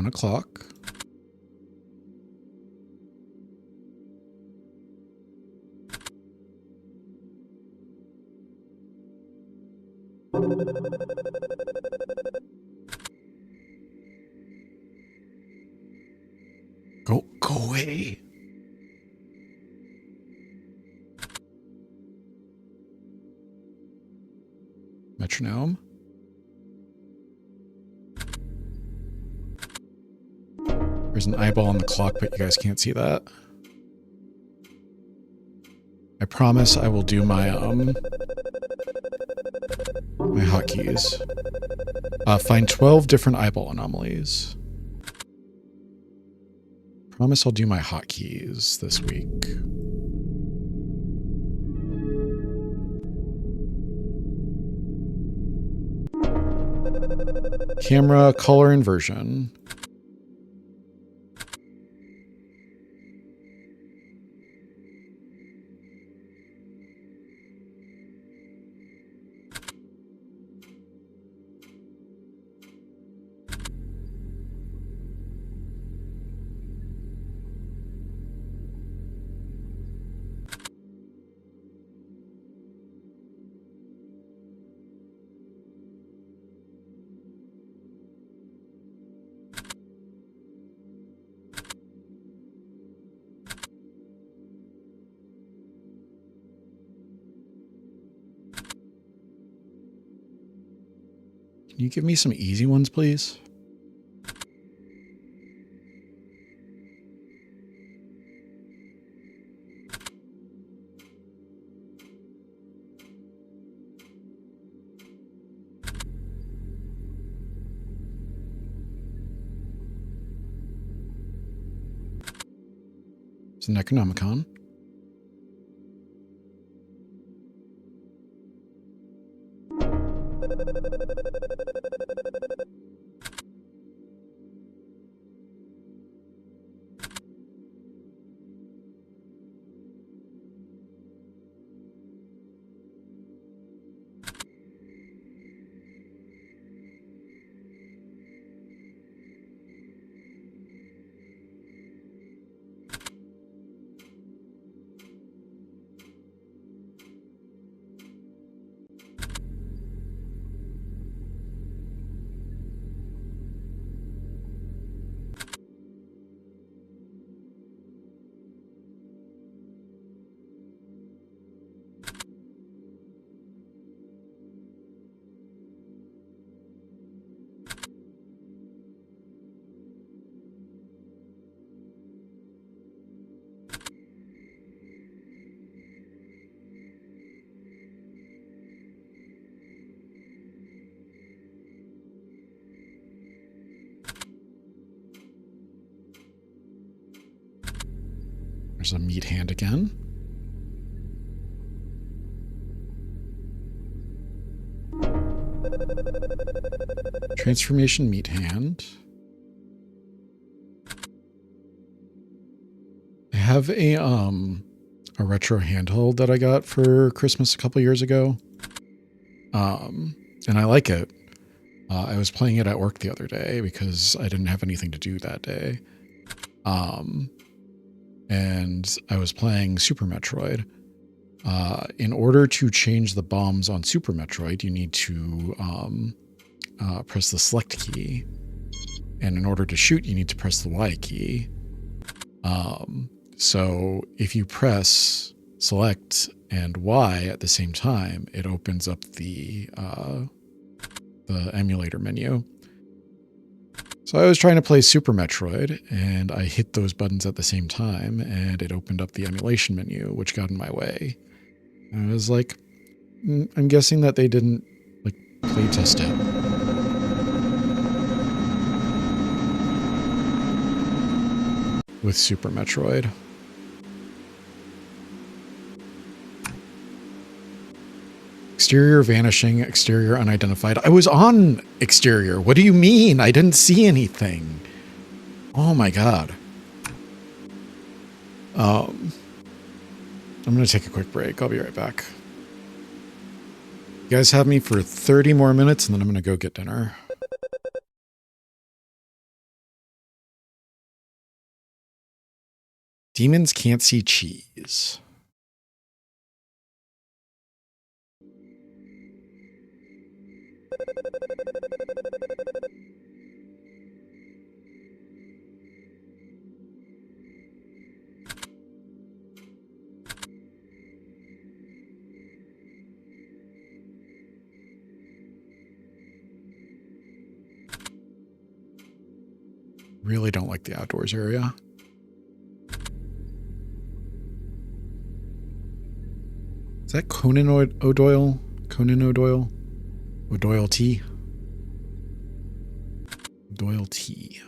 1 o'clock. Go away. Metronome. There's an eyeball on the clock, but you guys can't see that. I promise I will do my my hotkeys. Find 12 different eyeball anomalies. Promise I'll do my hotkeys this week. Camera color inversion. Can you give me some easy ones, please? It's an Necronomicon. There's a meat hand again. Transformation meat hand. I have a retro handheld that I got for Christmas a couple years ago. And I like it. I was playing it at work the other day because I didn't have anything to do that day. And I was playing Super Metroid. In order to change the bombs on Super Metroid, you need to press the select key. And in order to shoot, you need to press the Y key. So if you press select and Y at the same time, it opens up the emulator menu. So I was trying to play Super Metroid, and I hit those buttons at the same time, and it opened up the emulation menu, which got in my way. And I was like, I'm guessing that they didn't like play test it. With Super Metroid. Exterior vanishing, exterior unidentified. I was on exterior. What do you mean? I didn't see anything. Oh my god. I'm going to take a quick break. I'll be right back. You guys have me for 30 more minutes, and then I'm going to go get dinner. Demons can't see cheese. Really don't like the outdoors area. Is that Conan O'Doyle? Conan O'Doyle? O'Doyle T? Doyle T.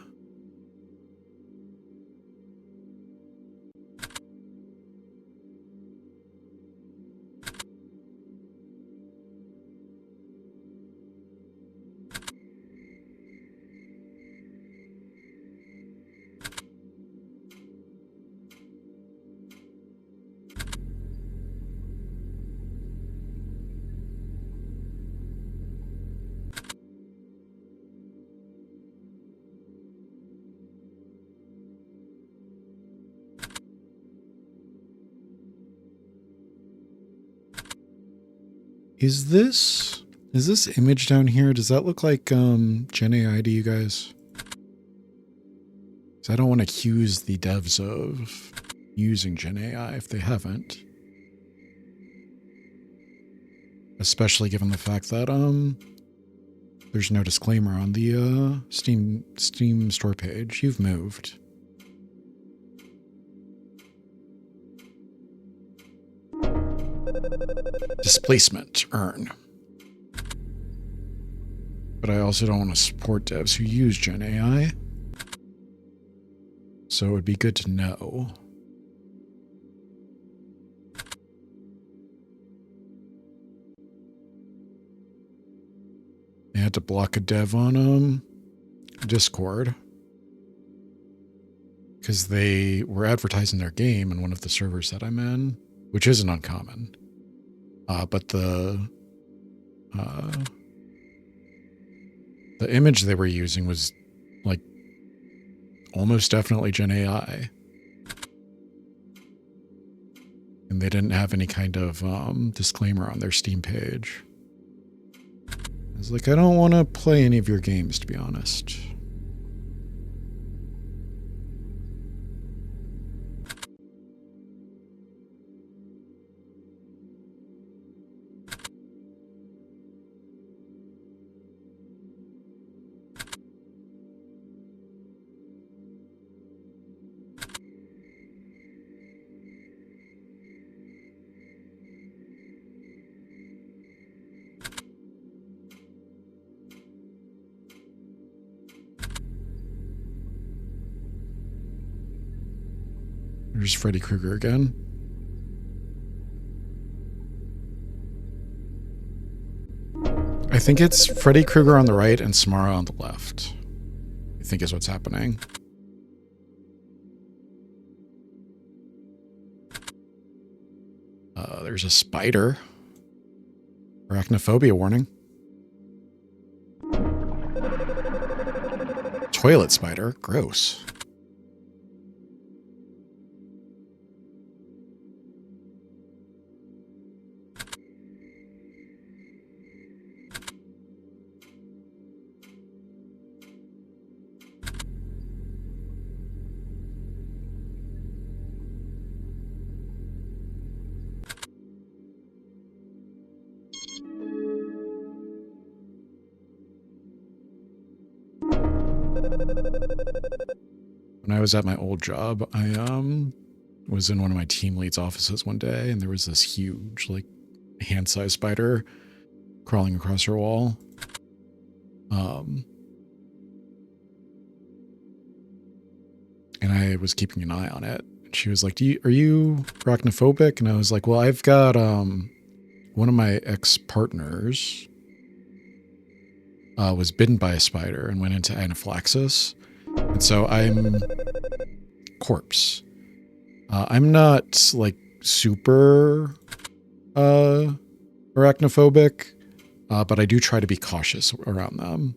Is this image down here? Does that look like Gen AI to you guys? Because I don't want to accuse the devs of using Gen AI if they haven't. Especially given the fact that there's no disclaimer on the Steam store page. You've moved. Displacement, earn. But I also don't want to support devs who use Gen AI. So it would be good to know. I had to block a dev on Discord because they were advertising their game in one of the servers that I'm in, which isn't uncommon. But the image they were using was like almost definitely Gen AI. And they didn't have any kind of disclaimer on their Steam page. I was like, I don't want to play any of your games, to be honest. There's Freddy Krueger again. I think it's Freddy Krueger on the right and Samara on the left. I think is what's happening. There's a spider. Arachnophobia warning. Toilet spider. Gross. When I was at my old job, I was in one of my team lead's offices one day, and there was this huge, like, hand-sized spider crawling across her wall. And I was keeping an eye on it. She was like, are you arachnophobic? And I was like, well, I've got one of my ex-partners was bitten by a spider and went into anaphylaxis. And so I'm corpse. I'm not like super arachnophobic, but I do try to be cautious around them.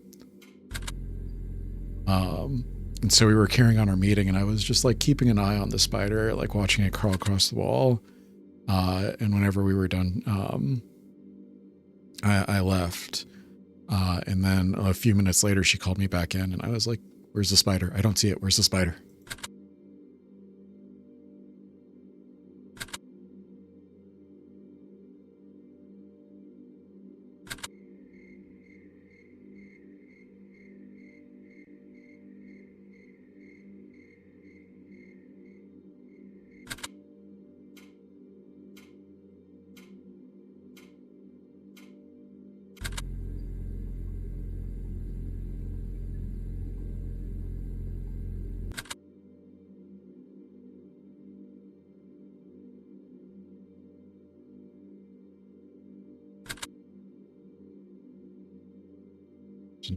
And so we were carrying on our meeting, and I was just like keeping an eye on the spider, like watching it crawl across the wall. And whenever we were done, I left. And then a few minutes later, she called me back in, and I was like, "Where's the spider? I don't see it. Where's the spider?"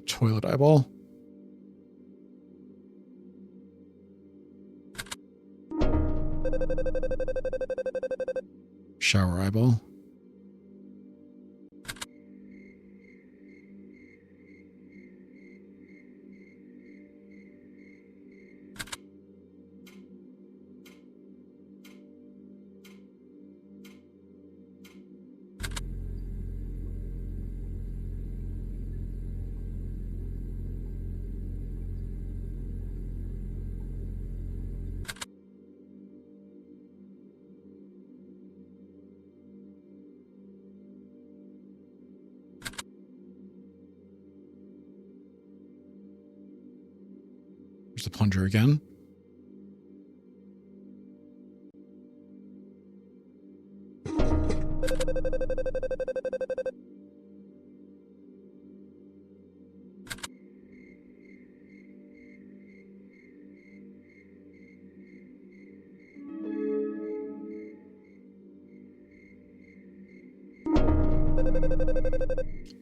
Toilet eyeball. Shower eyeball. There's the plunger again.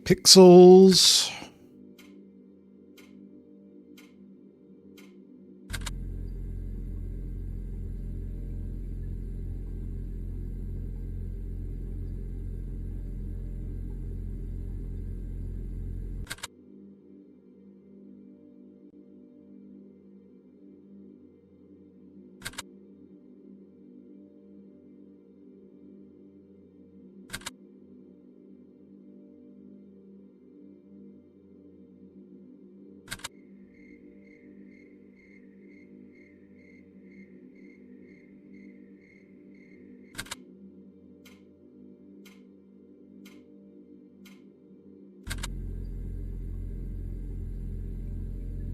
Pixels.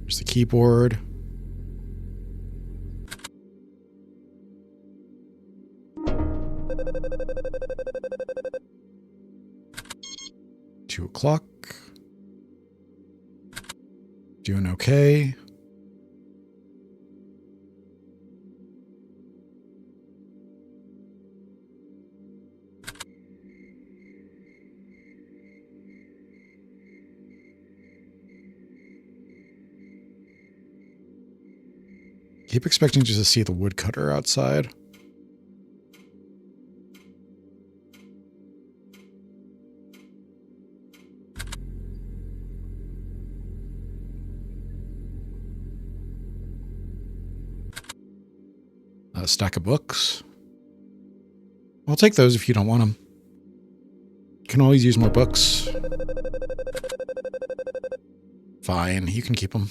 There's the keyboard. $2:00. Doing okay. Keep expecting just to see the woodcutter outside. A stack of books. I'll take those if you don't want them. Can always use more books. Fine, you can keep them.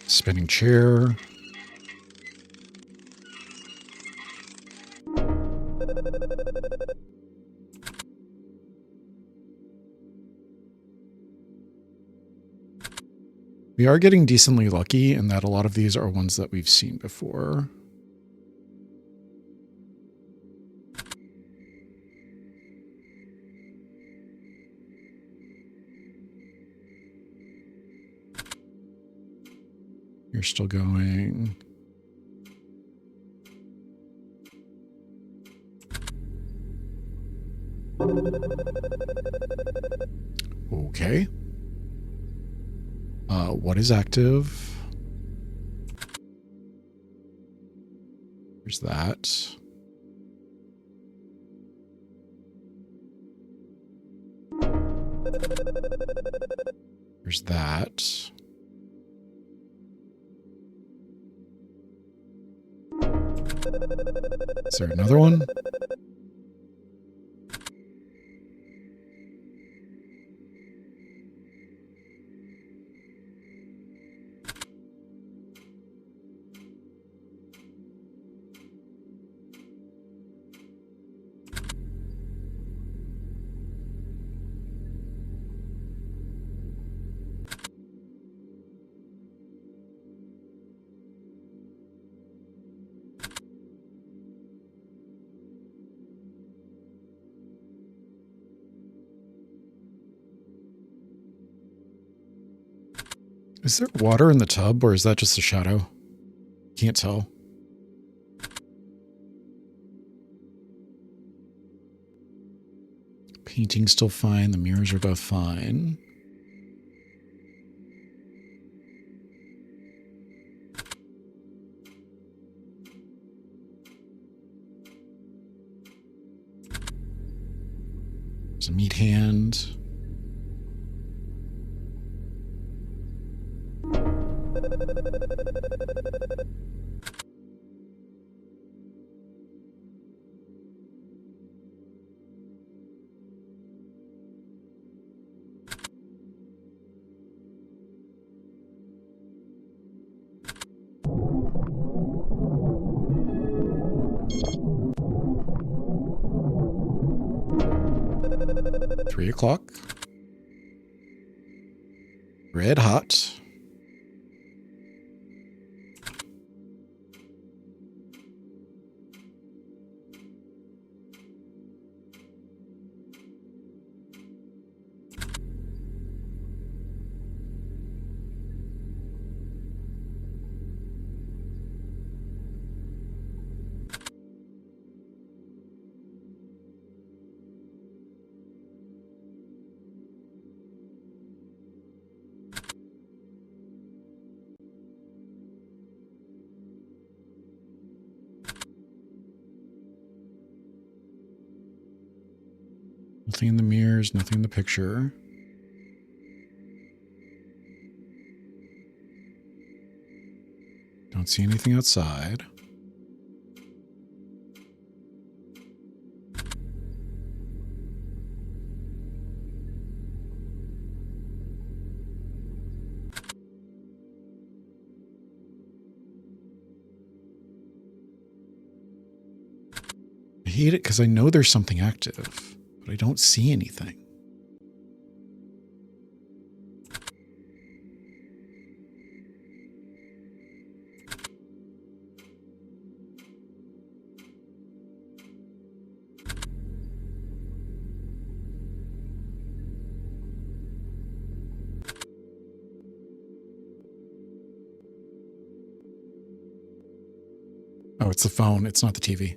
Spinning chair. We are getting decently lucky in that a lot of these are ones that we've seen before. You're still going. Okay. What is active? There's that. There's that. Is there another one? Is there water in the tub, or is that just a shadow? Can't tell. Painting's still fine. The mirrors are both fine. There's a meat hand. Three o'clock. Red hot. Nothing in the mirrors, nothing in the picture. Don't see anything outside. I hate it because I know there's something active, but I don't see anything. Oh, it's the phone. It's not the TV.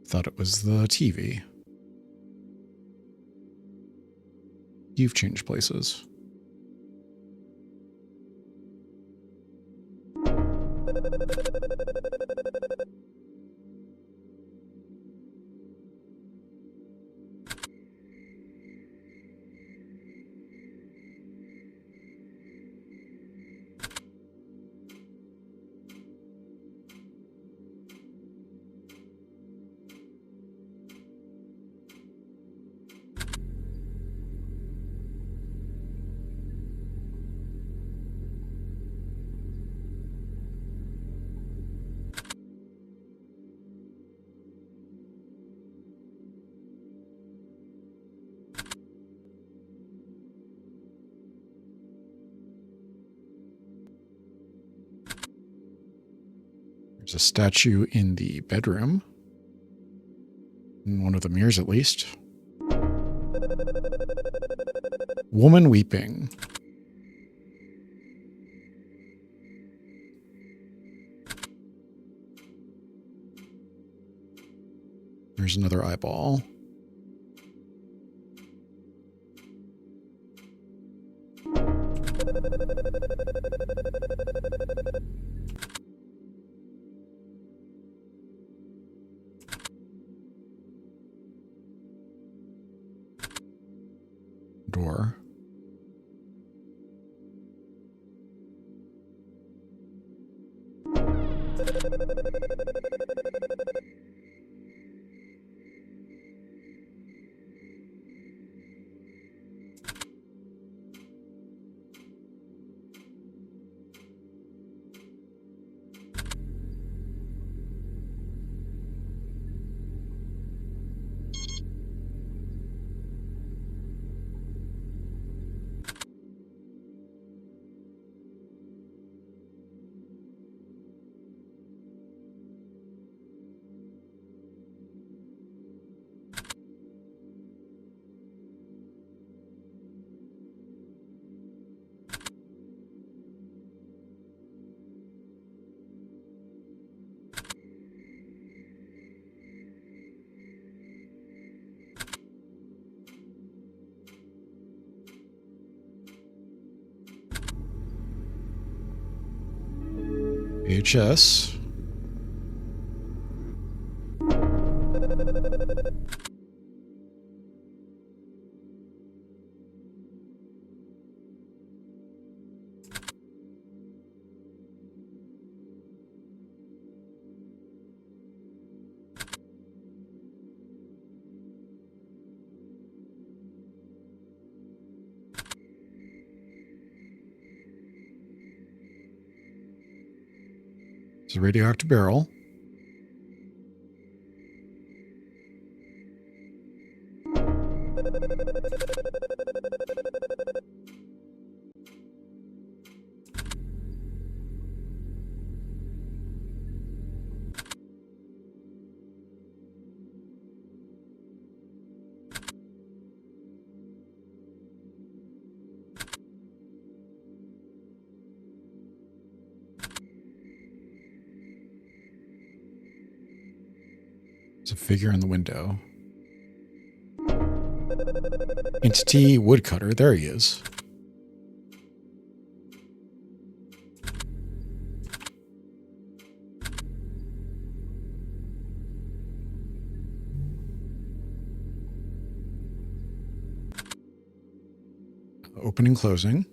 Thought it was the TV. You've changed places. There's a statue in the bedroom. In one of the mirrors, at least. Woman weeping. There's another eyeball. Door. VHS. It's a radioactive barrel. There's a figure in the window. Entity woodcutter. There he is. Opening, closing.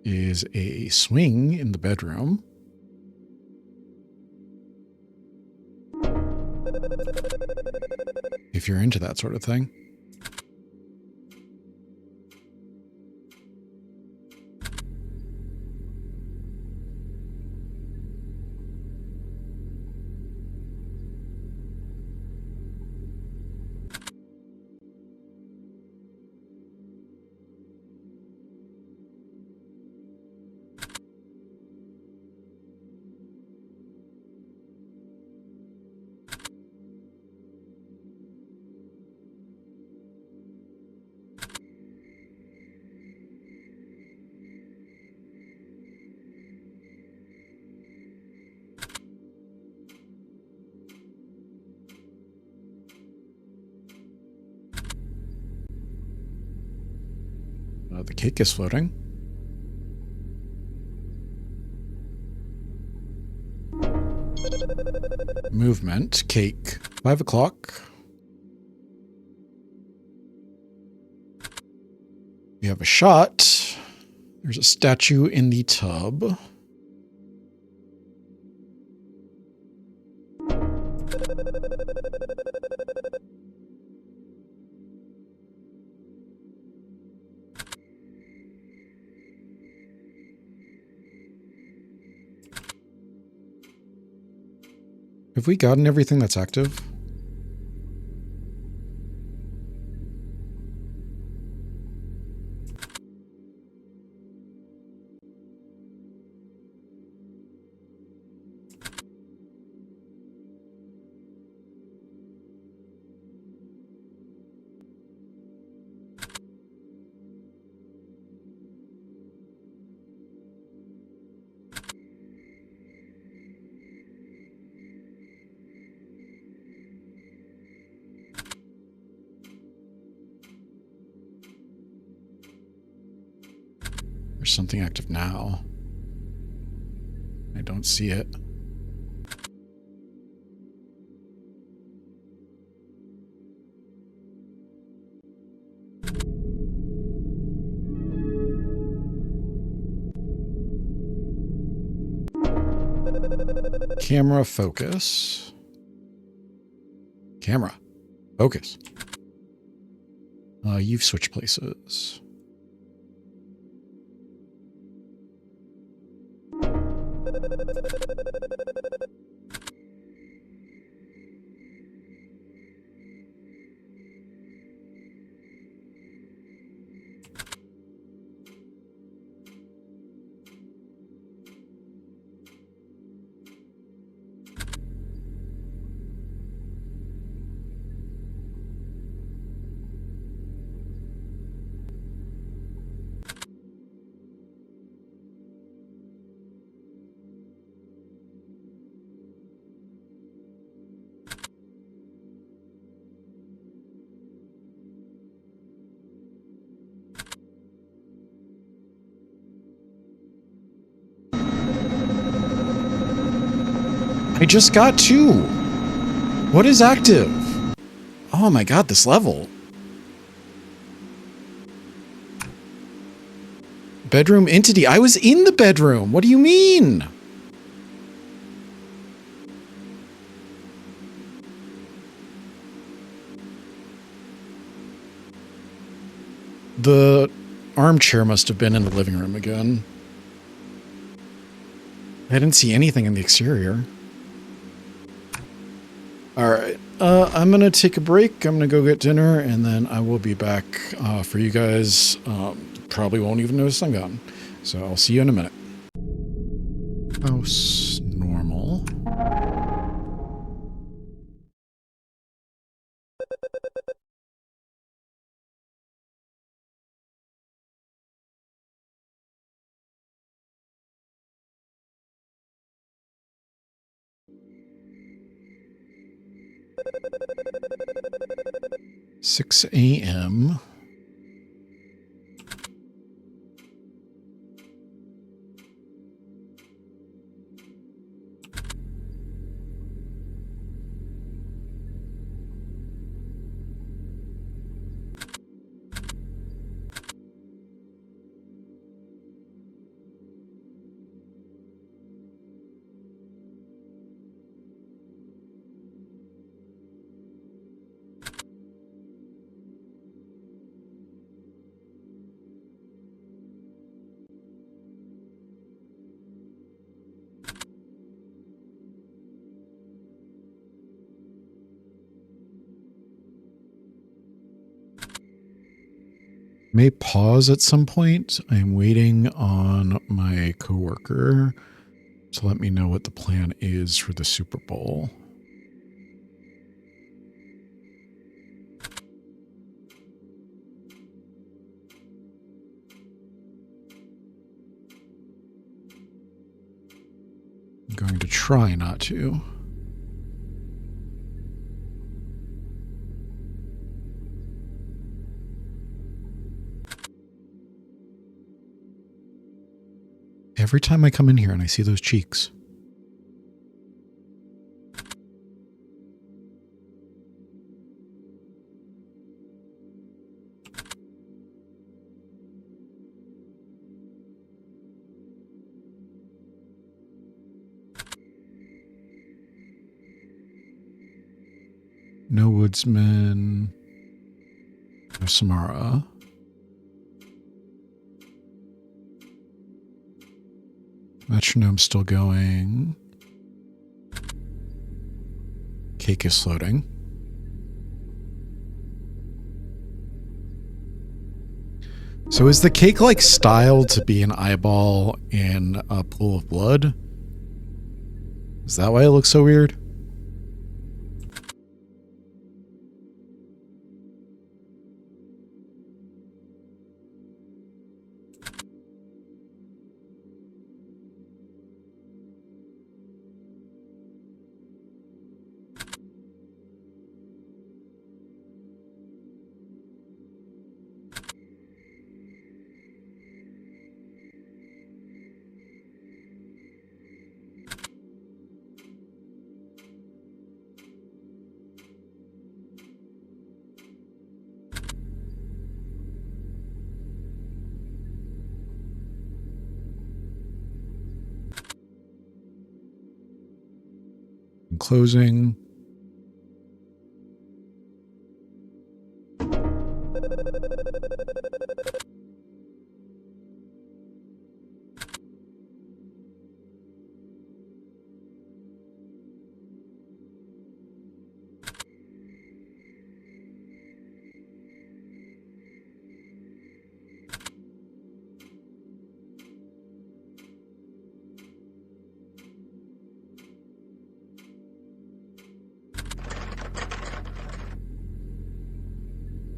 Is a swing in the bedroom. If you're into that sort of thing. The cake is floating. movement, cake, 5 o'clock. We have a shot. There's a statue in the tub. Have we gotten everything that's active? There's something active now. I don't see it. Camera focus. Camera focus. You've switched places. I just got 2. What is active? Oh my god, this level. Bedroom entity. I was in the bedroom. What do you mean? The armchair must have been in the living room again. I didn't see anything in the exterior. All right, I'm going to take a break. I'm going to go get dinner, and then I will be back for you guys. Probably won't even notice I'm gone. So I'll see you in a minute. House normal. Six a.m. May pause at some point. I'm waiting on my coworker to let me know what the plan is for the Super Bowl. I'm going to try not to. Every time I come in here and I see those cheeks. No woodsman. No Samara. Metronome still going. Cake is floating. So is the cake like styled to be an eyeball in a pool of blood? Is that why it looks so weird? Closing.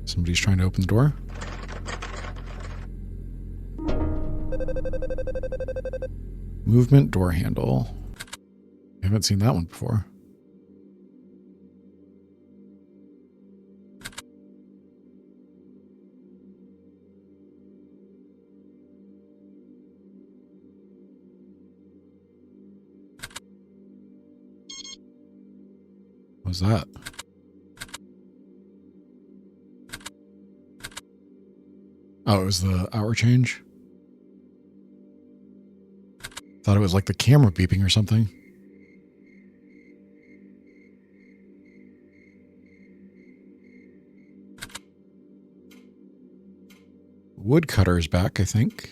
Somebody's trying to open the door. Movement door handle. I haven't seen that one before. What was that? Oh, it was the hour change? Thought it was like the camera beeping or something. Woodcutter is back, I think.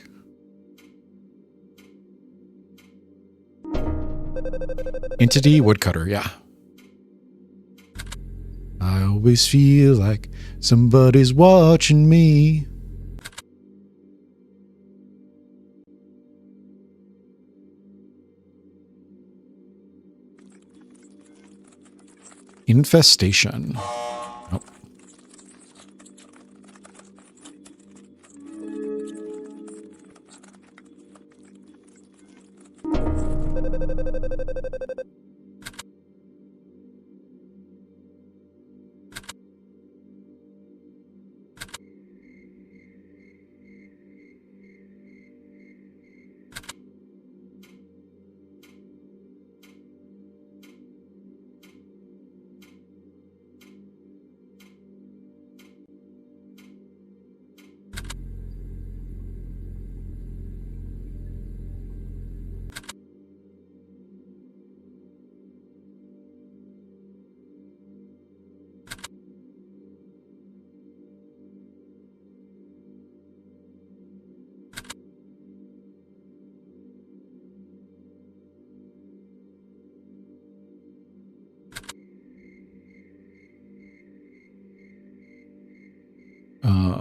Entity woodcutter, yeah. I always feel like somebody's watching me. Infestation. Oh.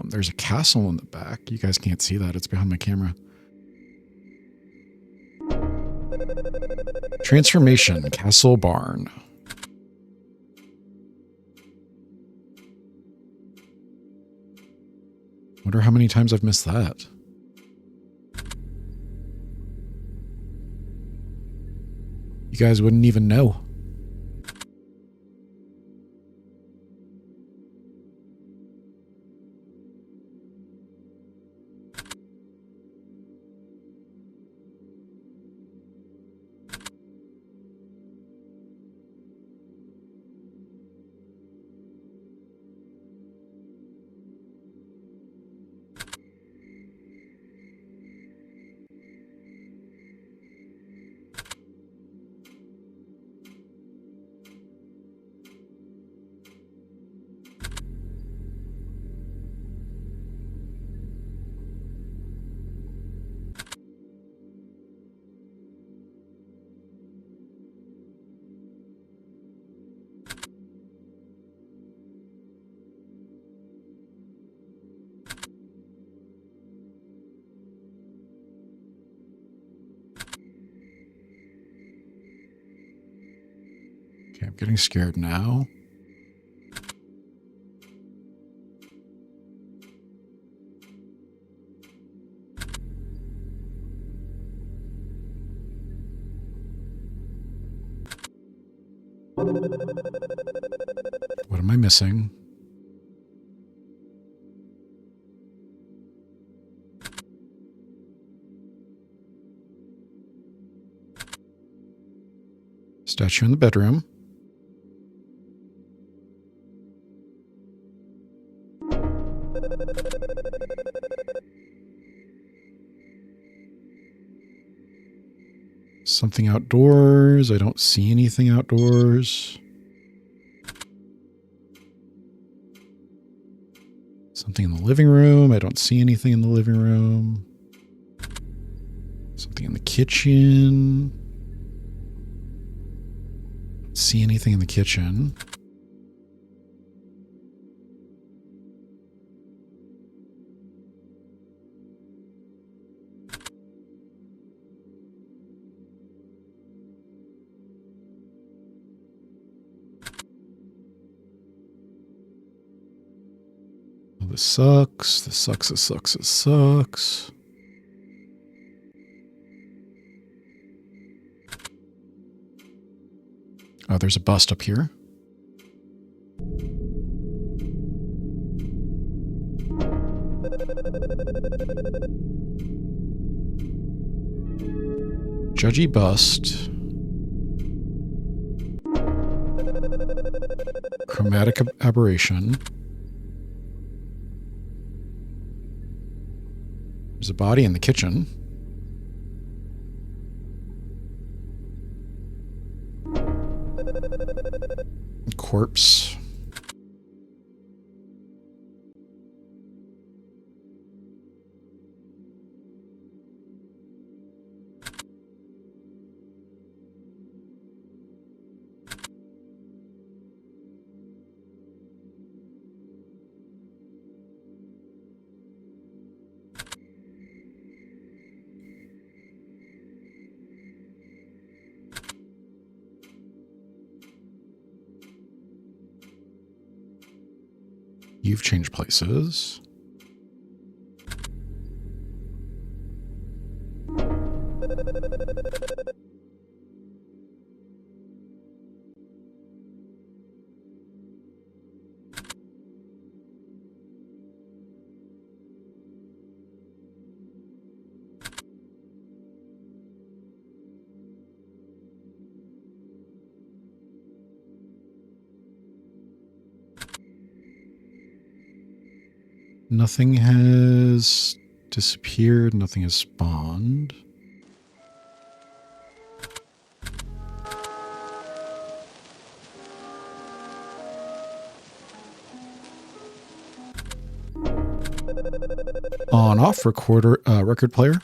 There's a castle in the back. You guys can't see that. It's behind my camera. Transformation, castle barn. Wonder how many times I've missed that. You guys wouldn't even know. Okay, I'm getting scared now. What am I missing? Statue in the bedroom. Something outdoors. I don't see anything outdoors. Something in the living room. I don't see anything in the living room. Something in the kitchen. Don't see anything in the kitchen. Oh, this sucks. This sucks. This sucks. This sucks. Oh, there's a bust up here. Judgy bust. Chromatic aberration. There's a body in the kitchen. Corpse. You've changed places. Nothing has disappeared. Nothing has spawned. On off record player.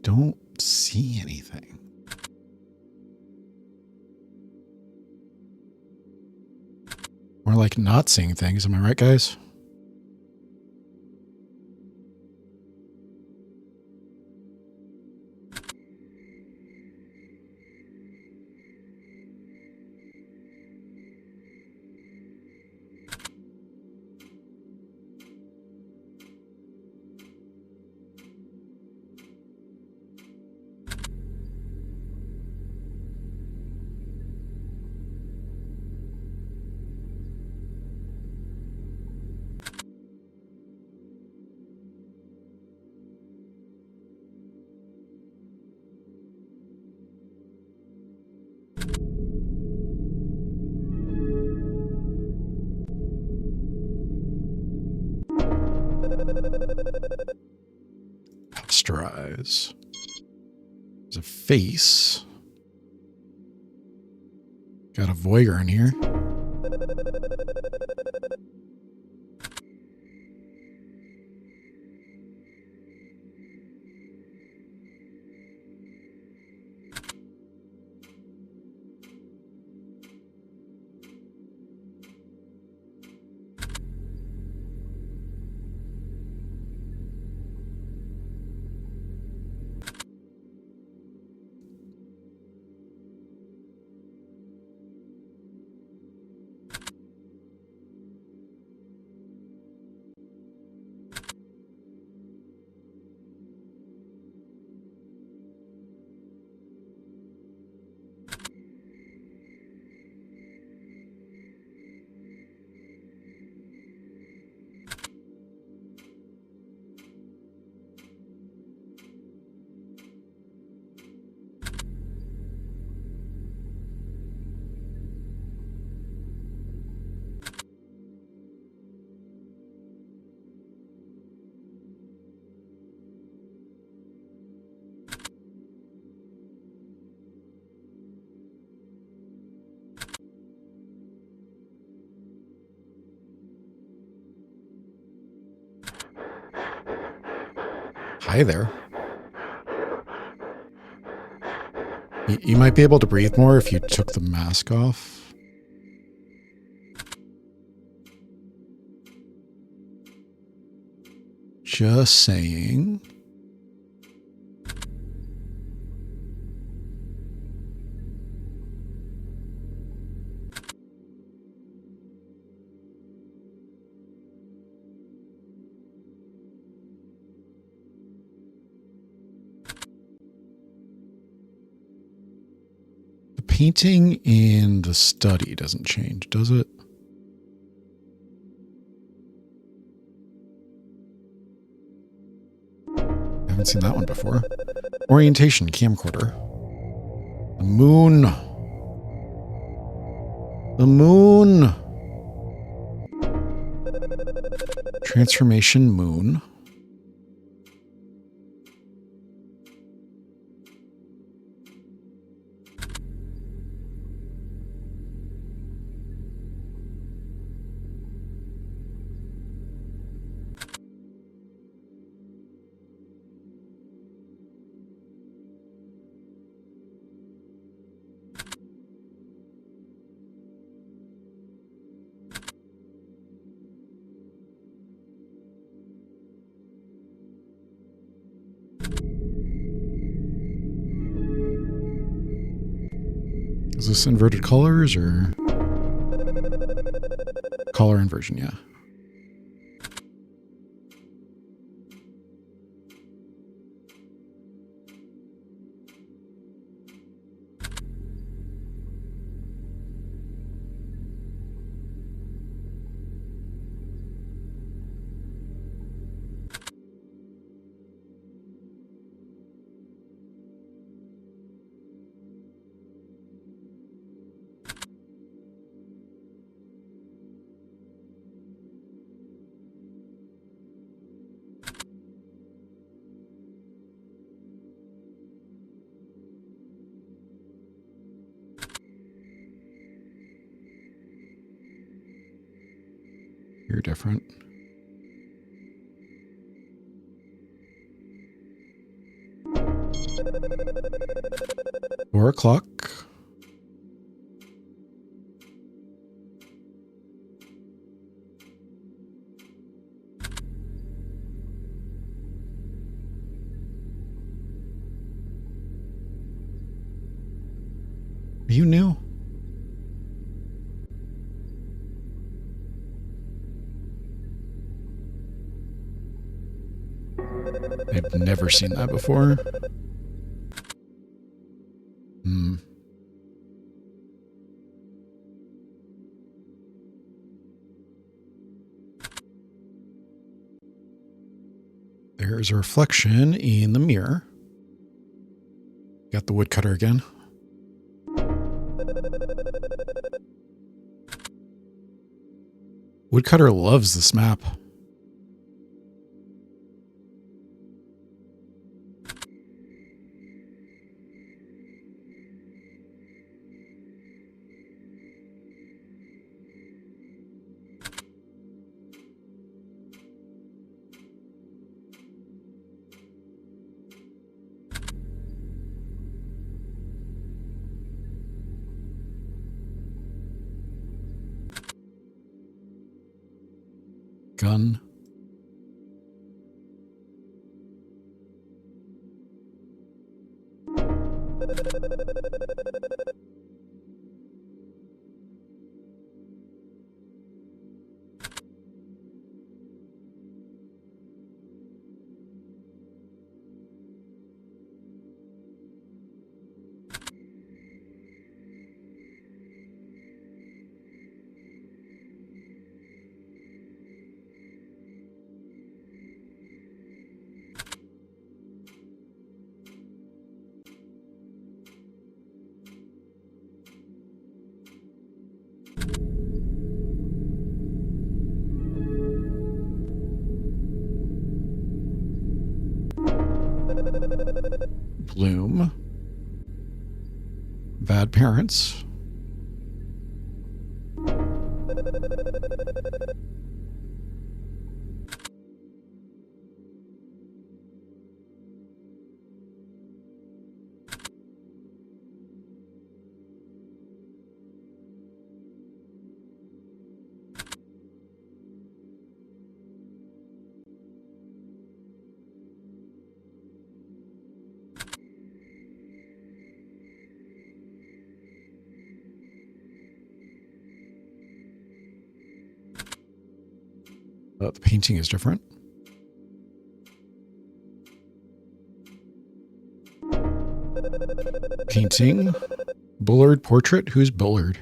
Don't see anything. More like not seeing things. Am I right, guys? Posterize. There's a face. Got a voyeur in here. Hi there. You might be able to breathe more if you took the mask off. Just saying. The painting in the study doesn't change, does it? I haven't seen that one before. Orientation camcorder. The moon. The moon. Transformation moon. Is this inverted colors or color inversion? Yeah. You're different. Four o'clock. You knew? I've never seen that before. There's a reflection in the mirror. Got the woodcutter again. Woodcutter loves this map. Gun. Bloom. Bad parents. The painting is different. Painting. Bullard portrait. Who's Bullard?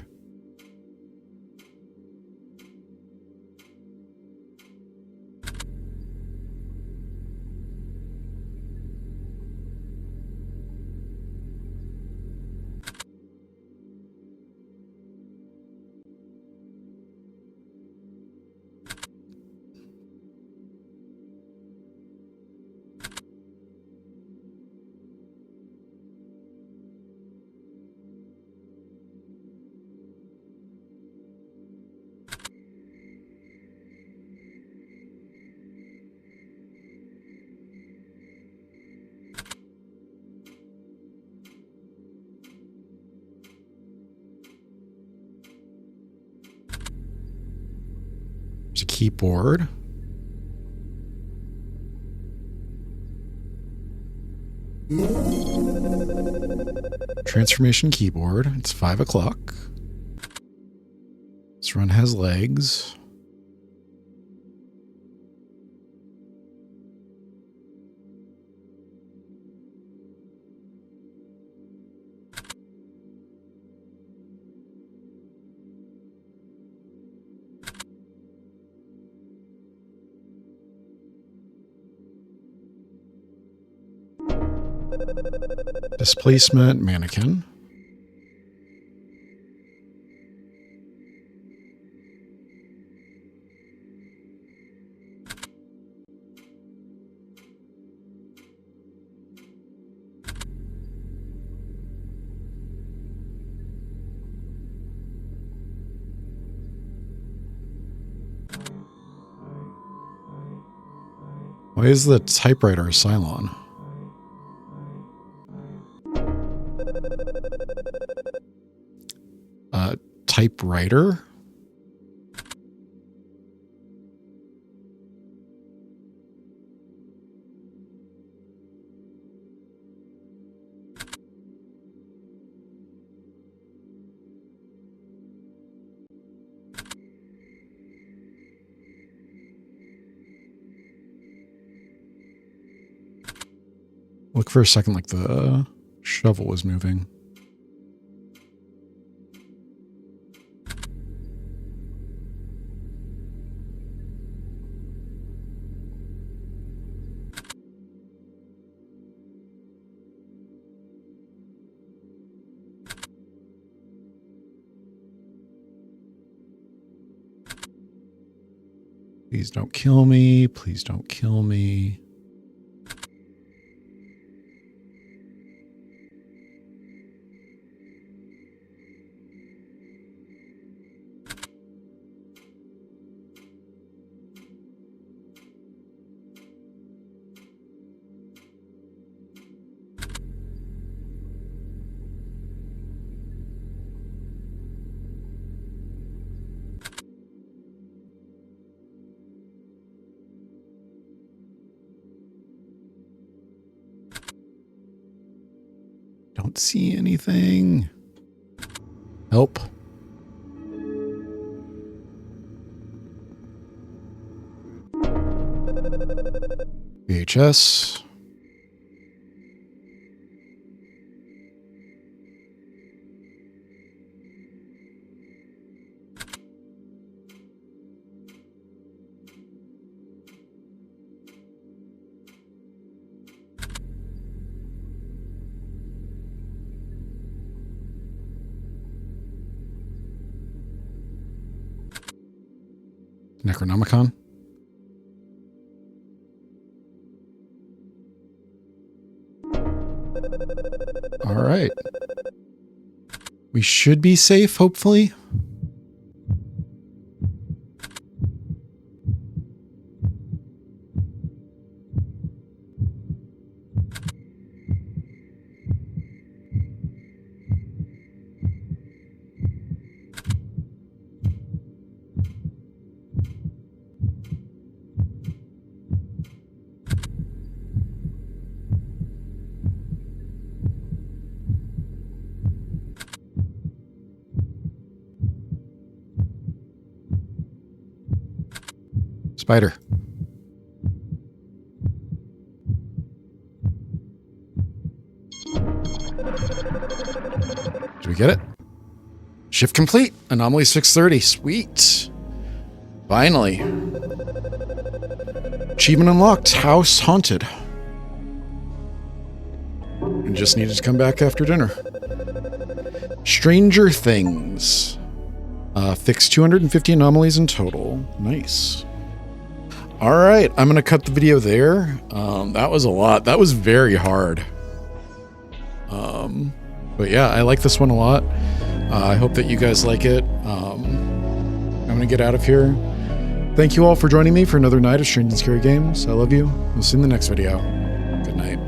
There's a keyboard. Transformation keyboard. It's 5 o'clock. This run has legs. Displacement mannequin. Why is the typewriter a Cylon? Typewriter? Look for a second like the shovel was moving. Please don't kill me. Please don't kill me. Don't see anything. Help. VHS. Necronomicon. All right. We should be safe, hopefully. Spider. Did we get it? Shift complete. Anomaly 630. Sweet. Finally. Achievement unlocked. House haunted. And just needed to come back after dinner. Stranger Things. Fixed 250 anomalies in total. Nice. All right. I'm going to cut the video there. That was a lot. That was very hard. But yeah, I like this one a lot. I hope that you guys like it. I'm going to get out of here. Thank you all for joining me for another night of Strange and Scary Games. I love you. We'll see you in the next video. Good night.